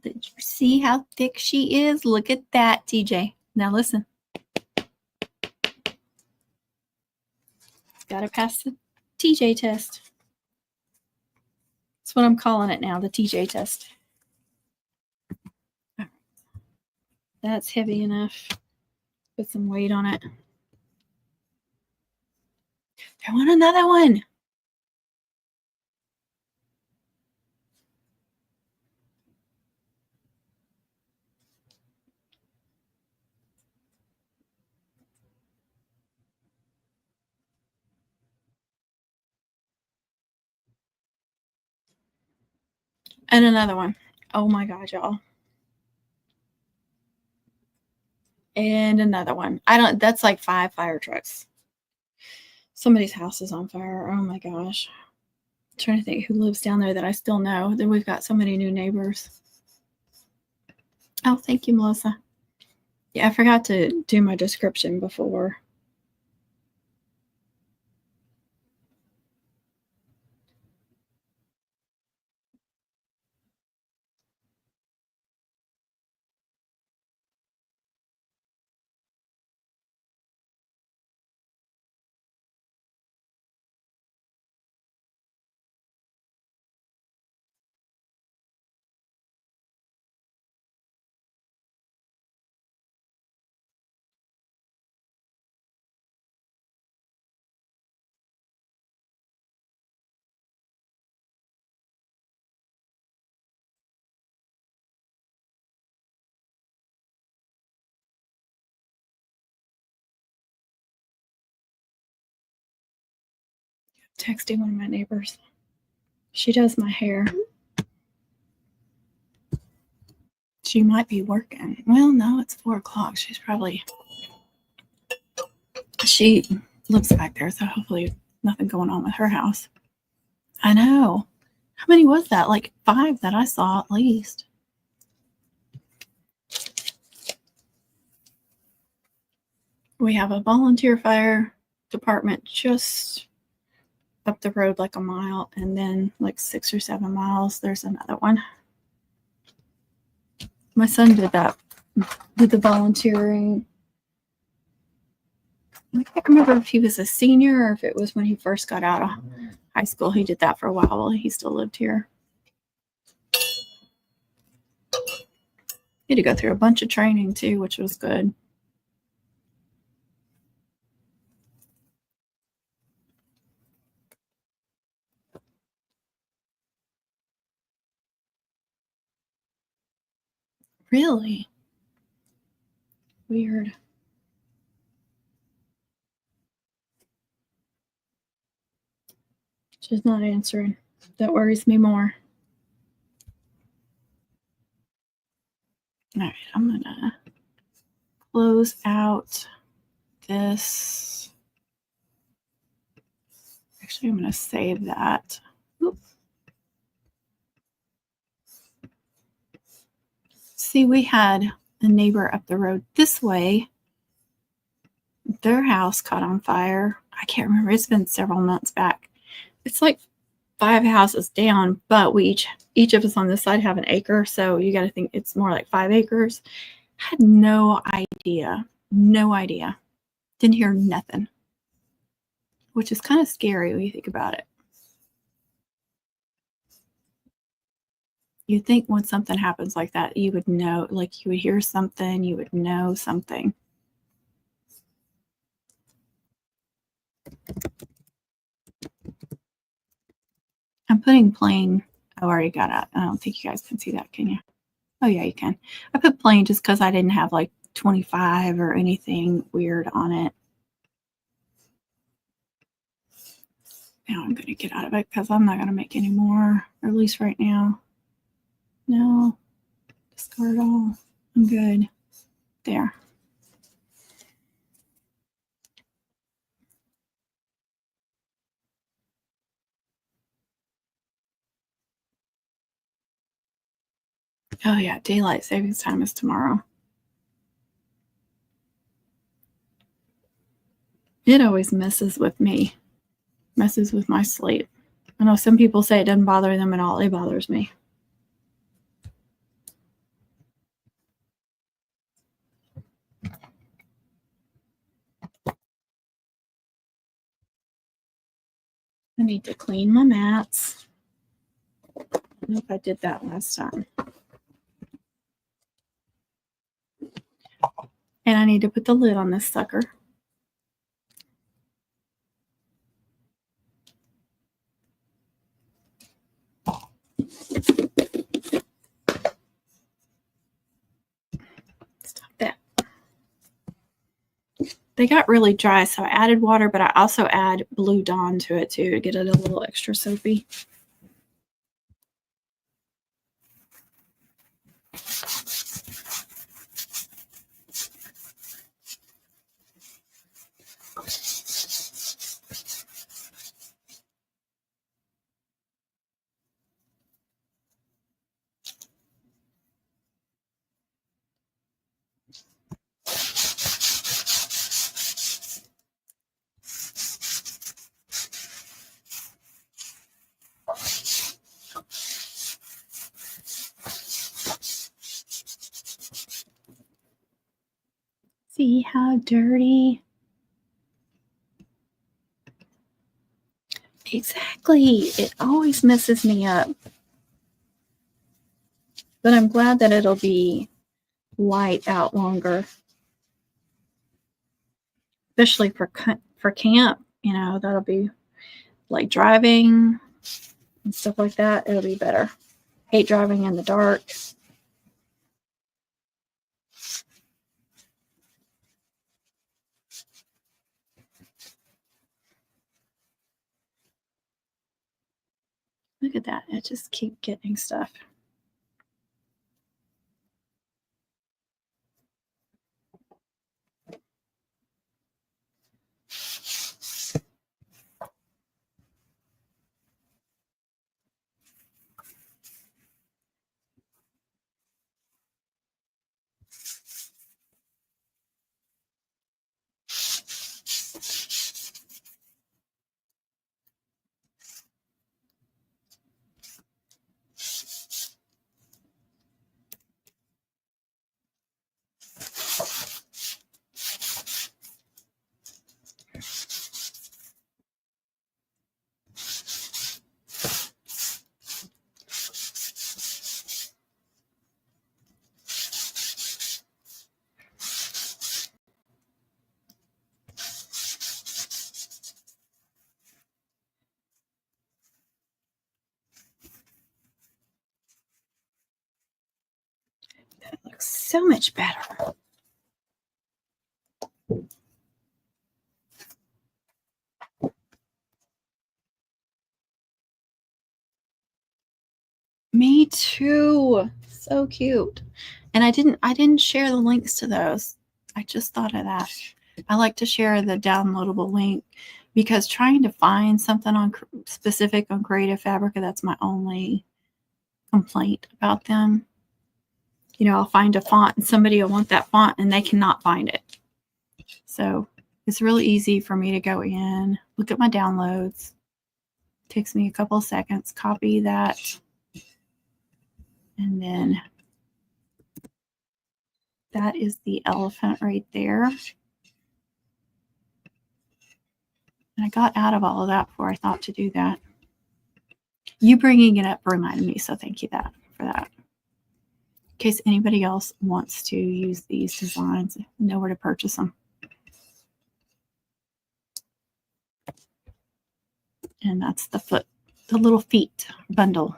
Did you see how thick she is? Look at that, TJ. Now listen. Got to pass the TJ test. That's what I'm calling it now, the TJ test. That's heavy enough. Put some weight on it. I want another one. And another one. Oh my God, y'all. And another one. That's like 5 fire trucks. Somebody's house is on fire. Oh my gosh. I'm trying to think who lives down there that I still know. Then we've got so many new neighbors. Oh, thank you, Melissa. Yeah, I forgot to do my description before. Texting one of my neighbors. She does my hair. She might be working. Well, no, it's 4 o'clock. She lives back there, so hopefully nothing going on with her house. I know. How many was that? Like 5 that I saw at least. We have a volunteer fire department just up the road like a mile, and then like 6 or 7 miles, there's another one. My son did the volunteering. I can't remember if he was a senior or if it was when he first got out of high school. He did that for a while while he still lived here. He had to go through a bunch of training too, which was good. Really? Weird. She's not answering. That worries me more. All right, I'm going to close out this. Actually, I'm going to save that. Oops. See, we had a neighbor up the road this way. Their house caught on fire. I can't remember. It's been several months back. It's like 5 houses down, but we each of us on this side have an acre, so you got to think it's more like 5 acres. Had no idea. Didn't hear nothing, which is kind of scary when you think about it. You think when something happens like that, you would know, like you would hear something, you would know something. I'm putting plain. I already got it. I don't think you guys can see that, can you? Oh, yeah, you can. I put plain just because I didn't have like 25 or anything weird on it. Now I'm going to get out of it because I'm not going to make any more, or at least right now. No, discard all. I'm good. There. Oh, yeah, daylight savings time is tomorrow. It always messes with me, messes with my sleep. I know some people say it doesn't bother them at all. It bothers me. I need to clean my mats. I don't know if I did that last time. And I need to put the lid on this sucker. Stop that. They got really dry, so I added water, but I also add Blue Dawn to it too to get it a little extra soapy. See how dirty? Exactly. It always messes me up. But I'm glad that it'll be light out longer. Especially for camp, you know, that'll be like driving and stuff like that. It'll be better. Hate driving in the dark. Look at that. I just keep getting stuff. That looks so much better. Me too. So cute. And I didn't share the links to those. I just thought of that. I like to share the downloadable link because trying to find something on specific on Creative Fabrica, that's my only complaint about them. You know, I'll find a font and somebody will want that font and they cannot find it. So it's really easy for me to go in, look at my downloads. It takes me a couple of seconds, copy that, and then that is the elephant right there. And I got out of all of that before I thought to do that. You bringing it up reminded me, so thank you for that. In case anybody else wants to use these designs, know where to purchase them. And that's the little feet bundle.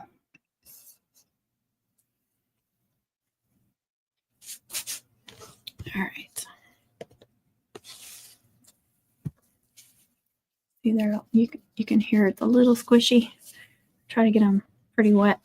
All right. See there, you can hear it, a little squishy. Try to get them pretty wet.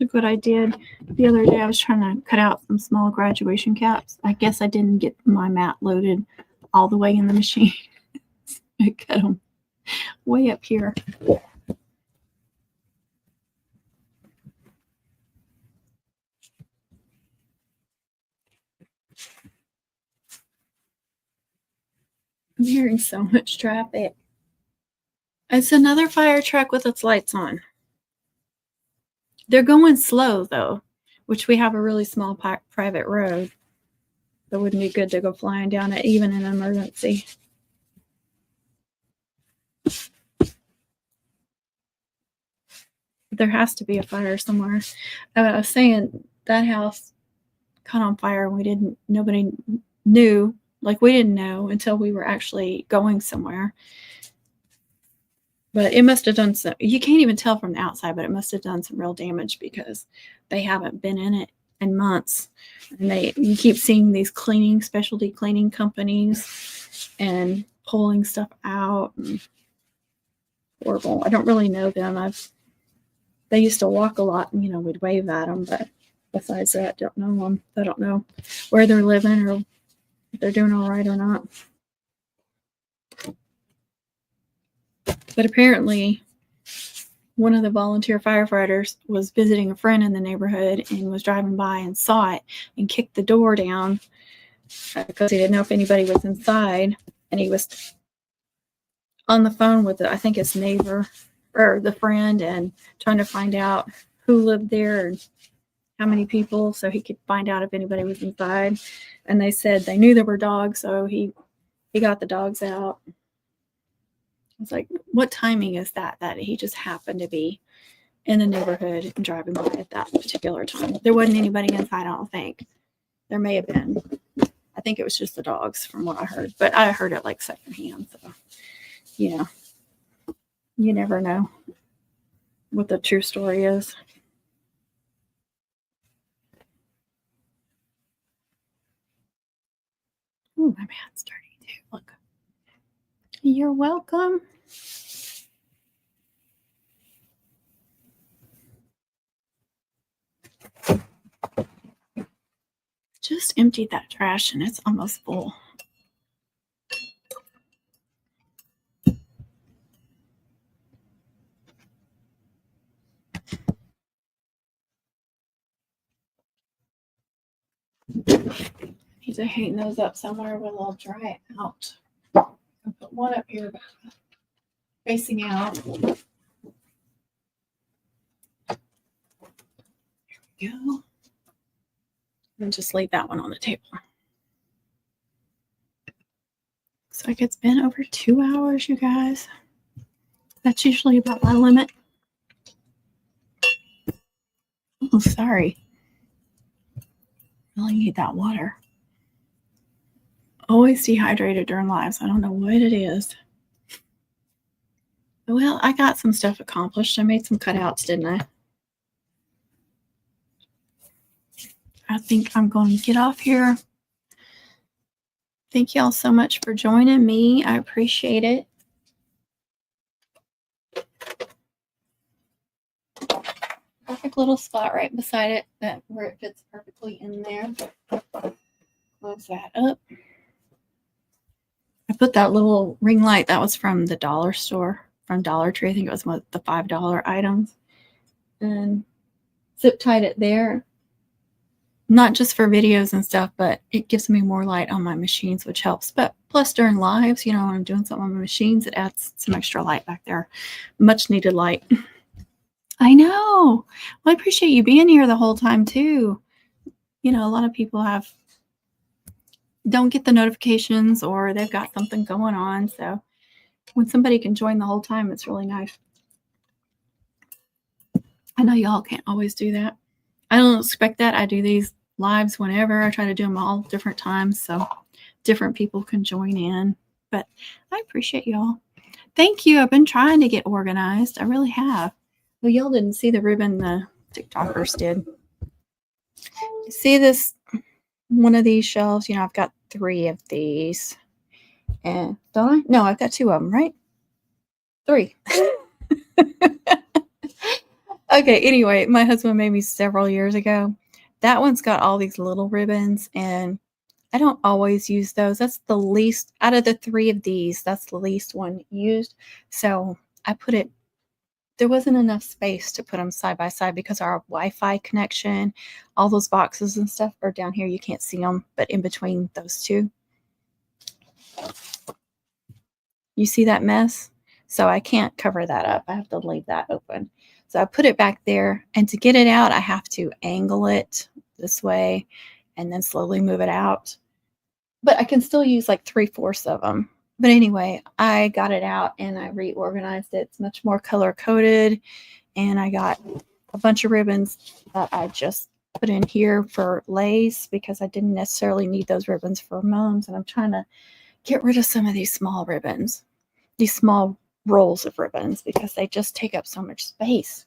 Look what I did the other day. I was trying to cut out some small graduation caps. I guess I didn't get my mat loaded all the way in the machine. I cut them way up here. I'm hearing so much traffic. It's another fire truck with its lights on. They're going slow, though, which we have a really small private road. That wouldn't be good to go flying down it, even in an emergency. There has to be a fire somewhere. I was saying that house caught on fire and nobody knew. Like, we didn't know until we were actually going somewhere. But it must have done some, you can't even tell from the outside, but it must have done some real damage because they haven't been in it in months. And you keep seeing these specialty cleaning companies and pulling stuff out. And horrible. I don't really know them. They used to walk a lot and, we'd wave at them, but besides that, don't know them. I don't know where they're living or if they're doing all right or not. But apparently, one of the volunteer firefighters was visiting a friend in the neighborhood and was driving by and saw it and kicked the door down because he didn't know if anybody was inside. And he was on the phone with, I think, his neighbor or the friend, and trying to find out who lived there and how many people, so he could find out if anybody was inside. And they said they knew there were dogs, so he got the dogs out. I was like, what timing is that he just happened to be in the neighborhood and driving by at that particular time? There wasn't anybody inside, I don't think. There may have been. I think it was just the dogs from what I heard, but I heard it like secondhand. So, you know, you never know what the true story is. Oh, my man's starting to look. You're welcome. Just emptied that trash and it's almost full. Need to hang those up somewhere where they'll dry out. I'll put one up here facing out. There we go. And just leave that one on the table. Looks like it's been over 2 hours, you guys. That's usually about my limit. Oh, sorry. Really need that water. Always dehydrated during lives. I don't know what it is. Well, I got some stuff accomplished. I made some cutouts, didn't I? I think I'm going to get off here. Thank y'all so much for joining me. I appreciate it. Perfect little spot right beside it, where it fits perfectly in there. Close that up. I put that little ring light that was from the dollar store, from Dollar Tree. I think it was one of the $5 items. And zip tied it there. Not just for videos and stuff, but it gives me more light on my machines, which helps. But plus during lives, when I'm doing something on my machines, it adds some extra light back there. Much needed light. I know. Well, I appreciate you being here the whole time too. A lot of people don't get the notifications, or they've got something going on. So when somebody can join the whole time, it's really nice. I know y'all can't always do that. I don't expect that. I do these lives whenever. I try to do them all different times so different people can join in. But I appreciate y'all. Thank you. I've been trying to get organized. I really have. Well, y'all didn't see the ribbon the TikTokers did. You see this? One of these shelves, I've got 3 of these. And don't I? No, I've got 2 of them, right? 3. Okay, anyway, my husband made me several years ago. That one's got all these little ribbons, and I don't always use those. That's the least, out of the 3 of these, that's the least one used. So I put it, there wasn't enough space to put them side by side because our Wi-Fi connection, all those boxes and stuff are down here. You can't see them, but in between those 2. You see that mess? So I can't cover that up. I have to leave that open. So I put it back there, and to get it out, I have to angle it this way and then slowly move it out. But I can still use like 3/4 of them. But anyway, I got it out and I reorganized it. It's much more color coded. And I got a bunch of ribbons that I just put in here for Lay's because I didn't necessarily need those ribbons for moms. And I'm trying to get rid of some of these small ribbons, these small rolls of ribbons, because they just take up so much space.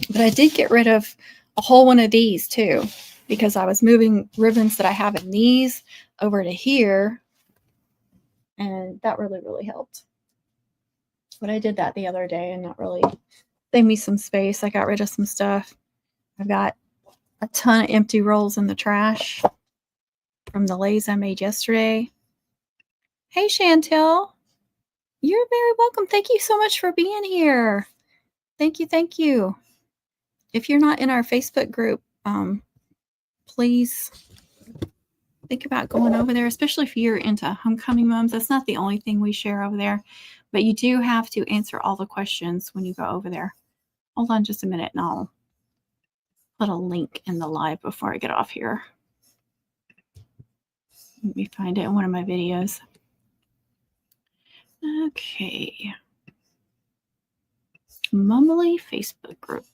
But I did get rid of a whole one of these too, because I was moving ribbons that I have in these over to here, and that really helped. But I did that the other day, and that really saved me some space. I got rid of some stuff. I've got a ton of empty rolls in the trash. from the leis I made yesterday. Hey, Chantel. You're very welcome. Thank you so much for being here. Thank you. Thank you. If you're not in our Facebook group, please think about going over there, especially if you're into homecoming moms. That's not the only thing we share over there, but you do have to answer all the questions when you go over there. Hold on just a minute and I'll put a link in the live before I get off here. Let me find it in one of my videos. Okay. Mumbly Facebook group.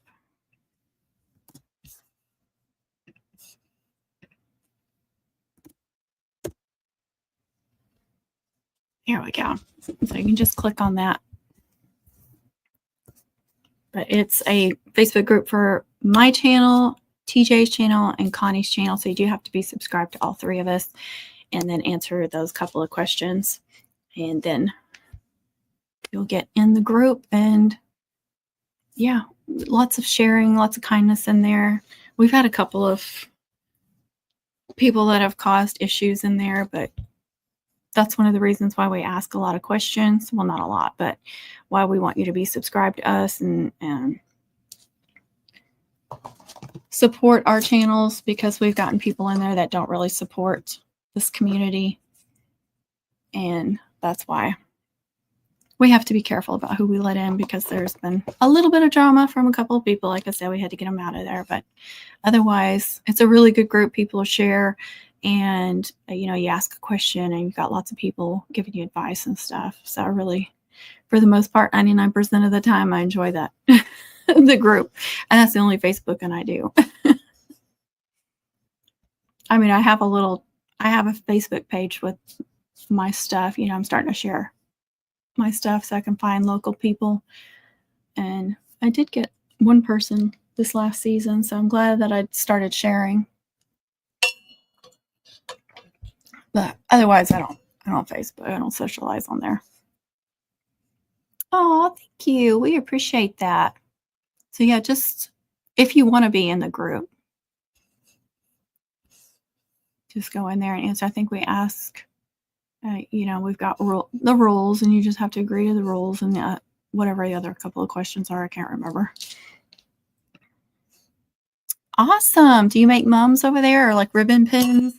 Here we go. So you can just click on that. But it's a Facebook group for my channel, TJ's channel, and Connie's channel. So you do have to be subscribed to all three of us and then answer those couple of questions. And then you'll get in the group. And yeah, lots of sharing, lots of kindness in there. We've had a couple of people that have caused issues in there, but that's one of the reasons why we ask a lot of questions. Well, not a lot, but why we want you to be subscribed to us and support our channels, because we've gotten people in there that don't really support this community. And that's why we have to be careful about who we let in, because there's been a little bit of drama from a couple of people. Like I said, we had to get them out of there, but otherwise it's a really good group. People share, and you ask a question and you've got lots of people giving you advice and stuff. So I really, for the most part, 99% of the time, I enjoy that. The group. And that's the only Facebooking I do. I mean, I have a Facebook page with my stuff. I'm starting to share my stuff so I can find local people. And I did get one person this last season, so I'm glad that I started sharing. But otherwise, I don't Facebook. I don't socialize on there. Oh, thank you. We appreciate that. So yeah, just if you want to be in the group, just go in there and answer. I think we ask, we've got the rules, and you just have to agree to the rules, and whatever the other couple of questions are, I can't remember. Awesome. Do you make mums over there, or like ribbon pins?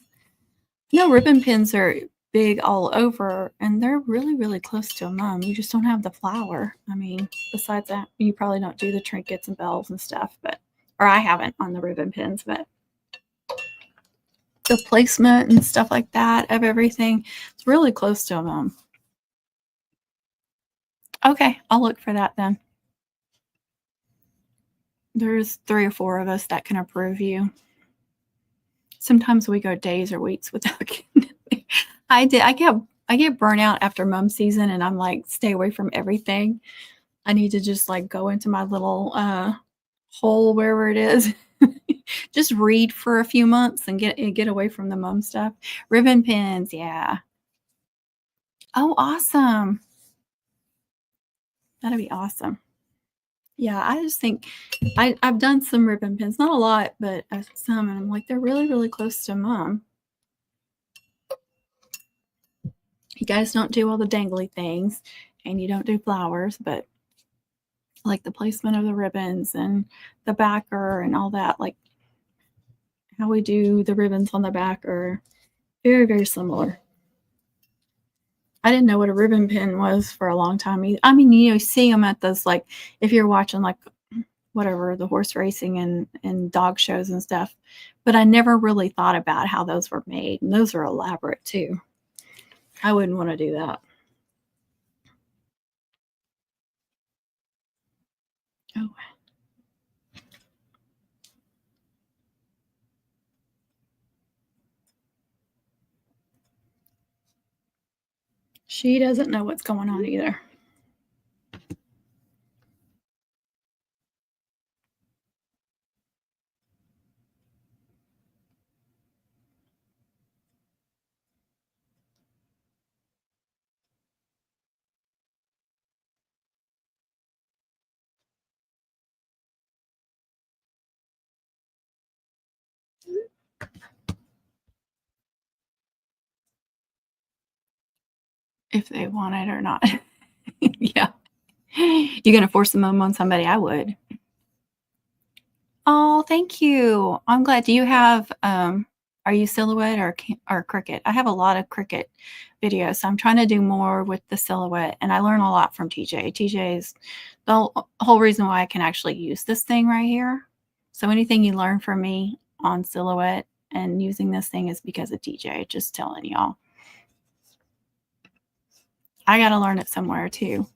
Ribbon pins are big all over, and they're really, really close to a mum. You just don't have the flower. I mean, besides that, you probably don't do the trinkets and bells and stuff, or I haven't on the ribbon pins, but the placement and stuff like that of everything, it's really close to a mum. Okay, I'll look for that then. There's 3 or 4 of us that can approve you. Sometimes we go days or weeks without getting it. I get burnt out after mum season, and I'm like, stay away from everything. I need to just like go into my little hole, wherever it is. Just read for a few months and get away from the mum stuff. Ribbon pins, yeah. Oh, awesome. That'd be awesome. Yeah, I just think I've done some ribbon pins, not a lot, but some, and I'm like, they're really, really close to mom. You guys don't do all the dangly things, and you don't do flowers, but like the placement of the ribbons and the backer and all that, like how we do the ribbons on the back, are very, very similar. I didn't know what a ribbon pin was for a long time. I mean, you see them at those, like, if you're watching like whatever, the horse racing and dog shows and stuff, but I never really thought about how those were made, and those are elaborate too. I wouldn't want to do that. Oh. She doesn't know what's going on either. if they want it or not. Yeah. You're going to force them on somebody? I would. Oh, thank you. I'm glad. Do you have, are you silhouette or Cricut? I have a lot of Cricut videos, so I'm trying to do more with the silhouette, and I learn a lot from TJ. TJ is the whole reason why I can actually use this thing right here. So anything you learn from me on silhouette and using this thing is because of TJ, just telling y'all. I got to learn it somewhere too.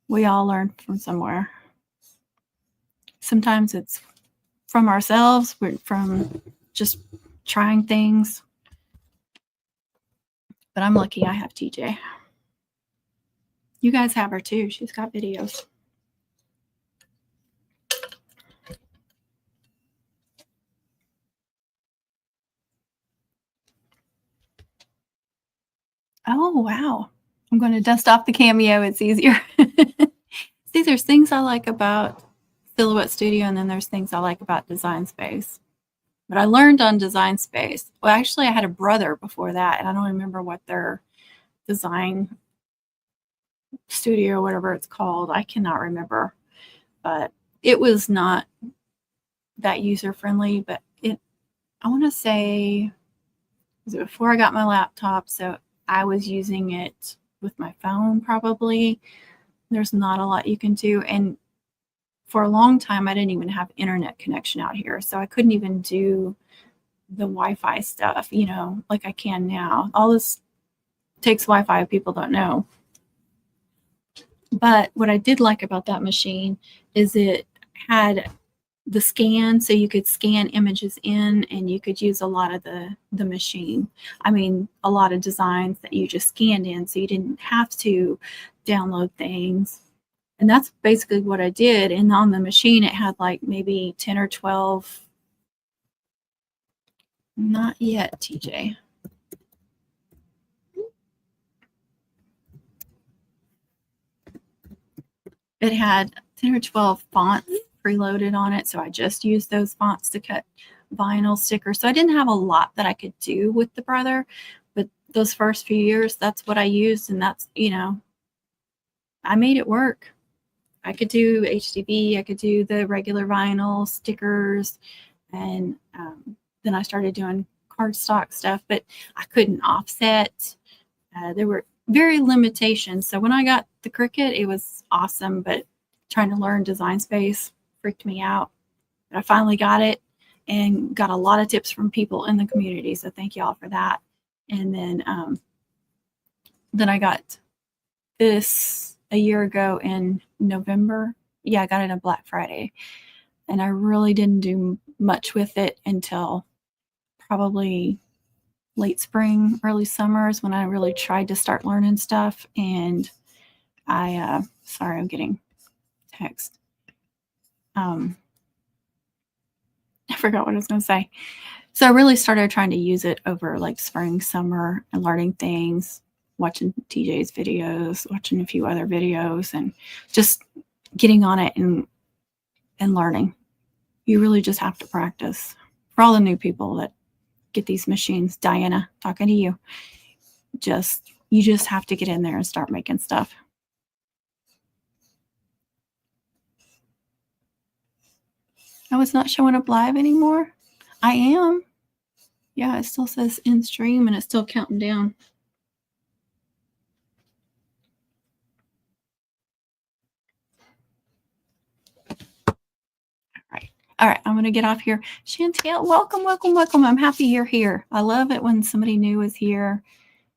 We all learn from somewhere. Sometimes it's from ourselves, from just trying things. But I'm lucky I have TJ. You guys have her too. She's got videos. Oh, wow. I'm going to dust off the Cameo. It's easier. See, there's things I like about Silhouette Studio, and then there's things I like about Design Space. But I learned on Design Space. Well, actually, I had a brother before that, and I don't remember what their design studio, whatever it's called. I cannot remember. But it was not that user-friendly. But I want to say, was it before I got my laptop? So I was using it with my phone probably. There's not a lot you can do. And for a long time, I didn't even have internet connection out here. So I couldn't even do the Wi-Fi stuff, like I can now. All this takes Wi-Fi, people don't know. But what I did like about that machine is it had the scan, so you could scan images in, and you could use a lot of the machine. I mean, a lot of designs that you just scanned in, so you didn't have to download things. And that's basically what I did. And on the machine, it had like maybe 10 or 12. Not yet, TJ. It had 10 or 12 fonts preloaded on it. So I just used those fonts to cut vinyl stickers. So I didn't have a lot that I could do with the brother, but those first few years, that's what I used. And that's, I made it work. I could do HDB, I could do the regular vinyl stickers, and then I started doing cardstock stuff, but I couldn't offset. There were very limitations. So when I got the Cricut, it was awesome, but trying to learn Design Space freaked me out. But I finally got it and got a lot of tips from people in the community. So thank you all for that. And then I got this a year ago in November. Yeah, I got it on Black Friday. And I really didn't do much with it until probably late spring, early summers, when I really tried to start learning stuff. And sorry, I'm getting text. I forgot what I was going to say. So I really started trying to use it over like spring, summer, and learning things, watching TJ's videos, watching a few other videos, and just getting on it and learning. You really just have to practice. For all the new people that get these machines, Diana, talking to you, you just have to get in there and start making stuff. Oh, it's not showing up live anymore? I am. Yeah, it still says in stream and it's still counting down. All right, I'm going to get off here. Chantel, welcome, welcome, welcome. I'm happy you're here. I love it when somebody new is here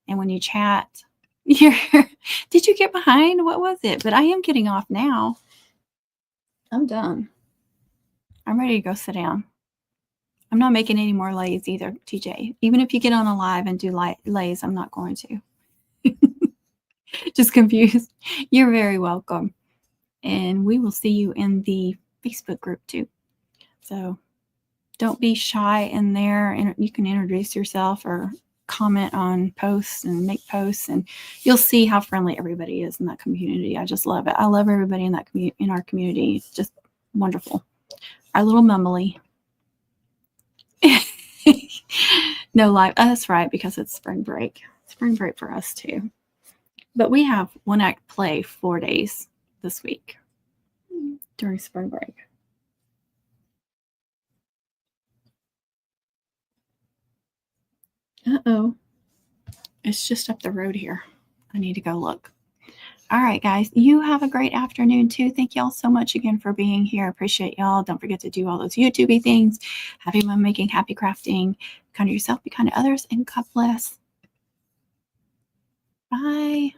and when you chat. Did you get behind? What was it? But I am getting off now. I'm done. I'm ready to go sit down. I'm not making any more lays either, TJ. Even if you get on a live and do lays, I'm not going to. Just confused. You're very welcome. And we will see you in the Facebook group too. So don't be shy in there, and you can introduce yourself or comment on posts and make posts, and you'll see how friendly everybody is in that community. I just love it. I love everybody in our community. It's just wonderful. Our little mumbly. No live. Oh, that's right, because it's spring break. Spring break for us too. But we have one act play 4 days this week during spring break. Uh-oh. It's just up the road here. I need to go look. All right, guys. You have a great afternoon, too. Thank y'all so much again for being here. I appreciate y'all. Don't forget to do all those YouTube things. Happy fun making, happy crafting. Be kind to yourself, be kind to others, and God bless. Bye.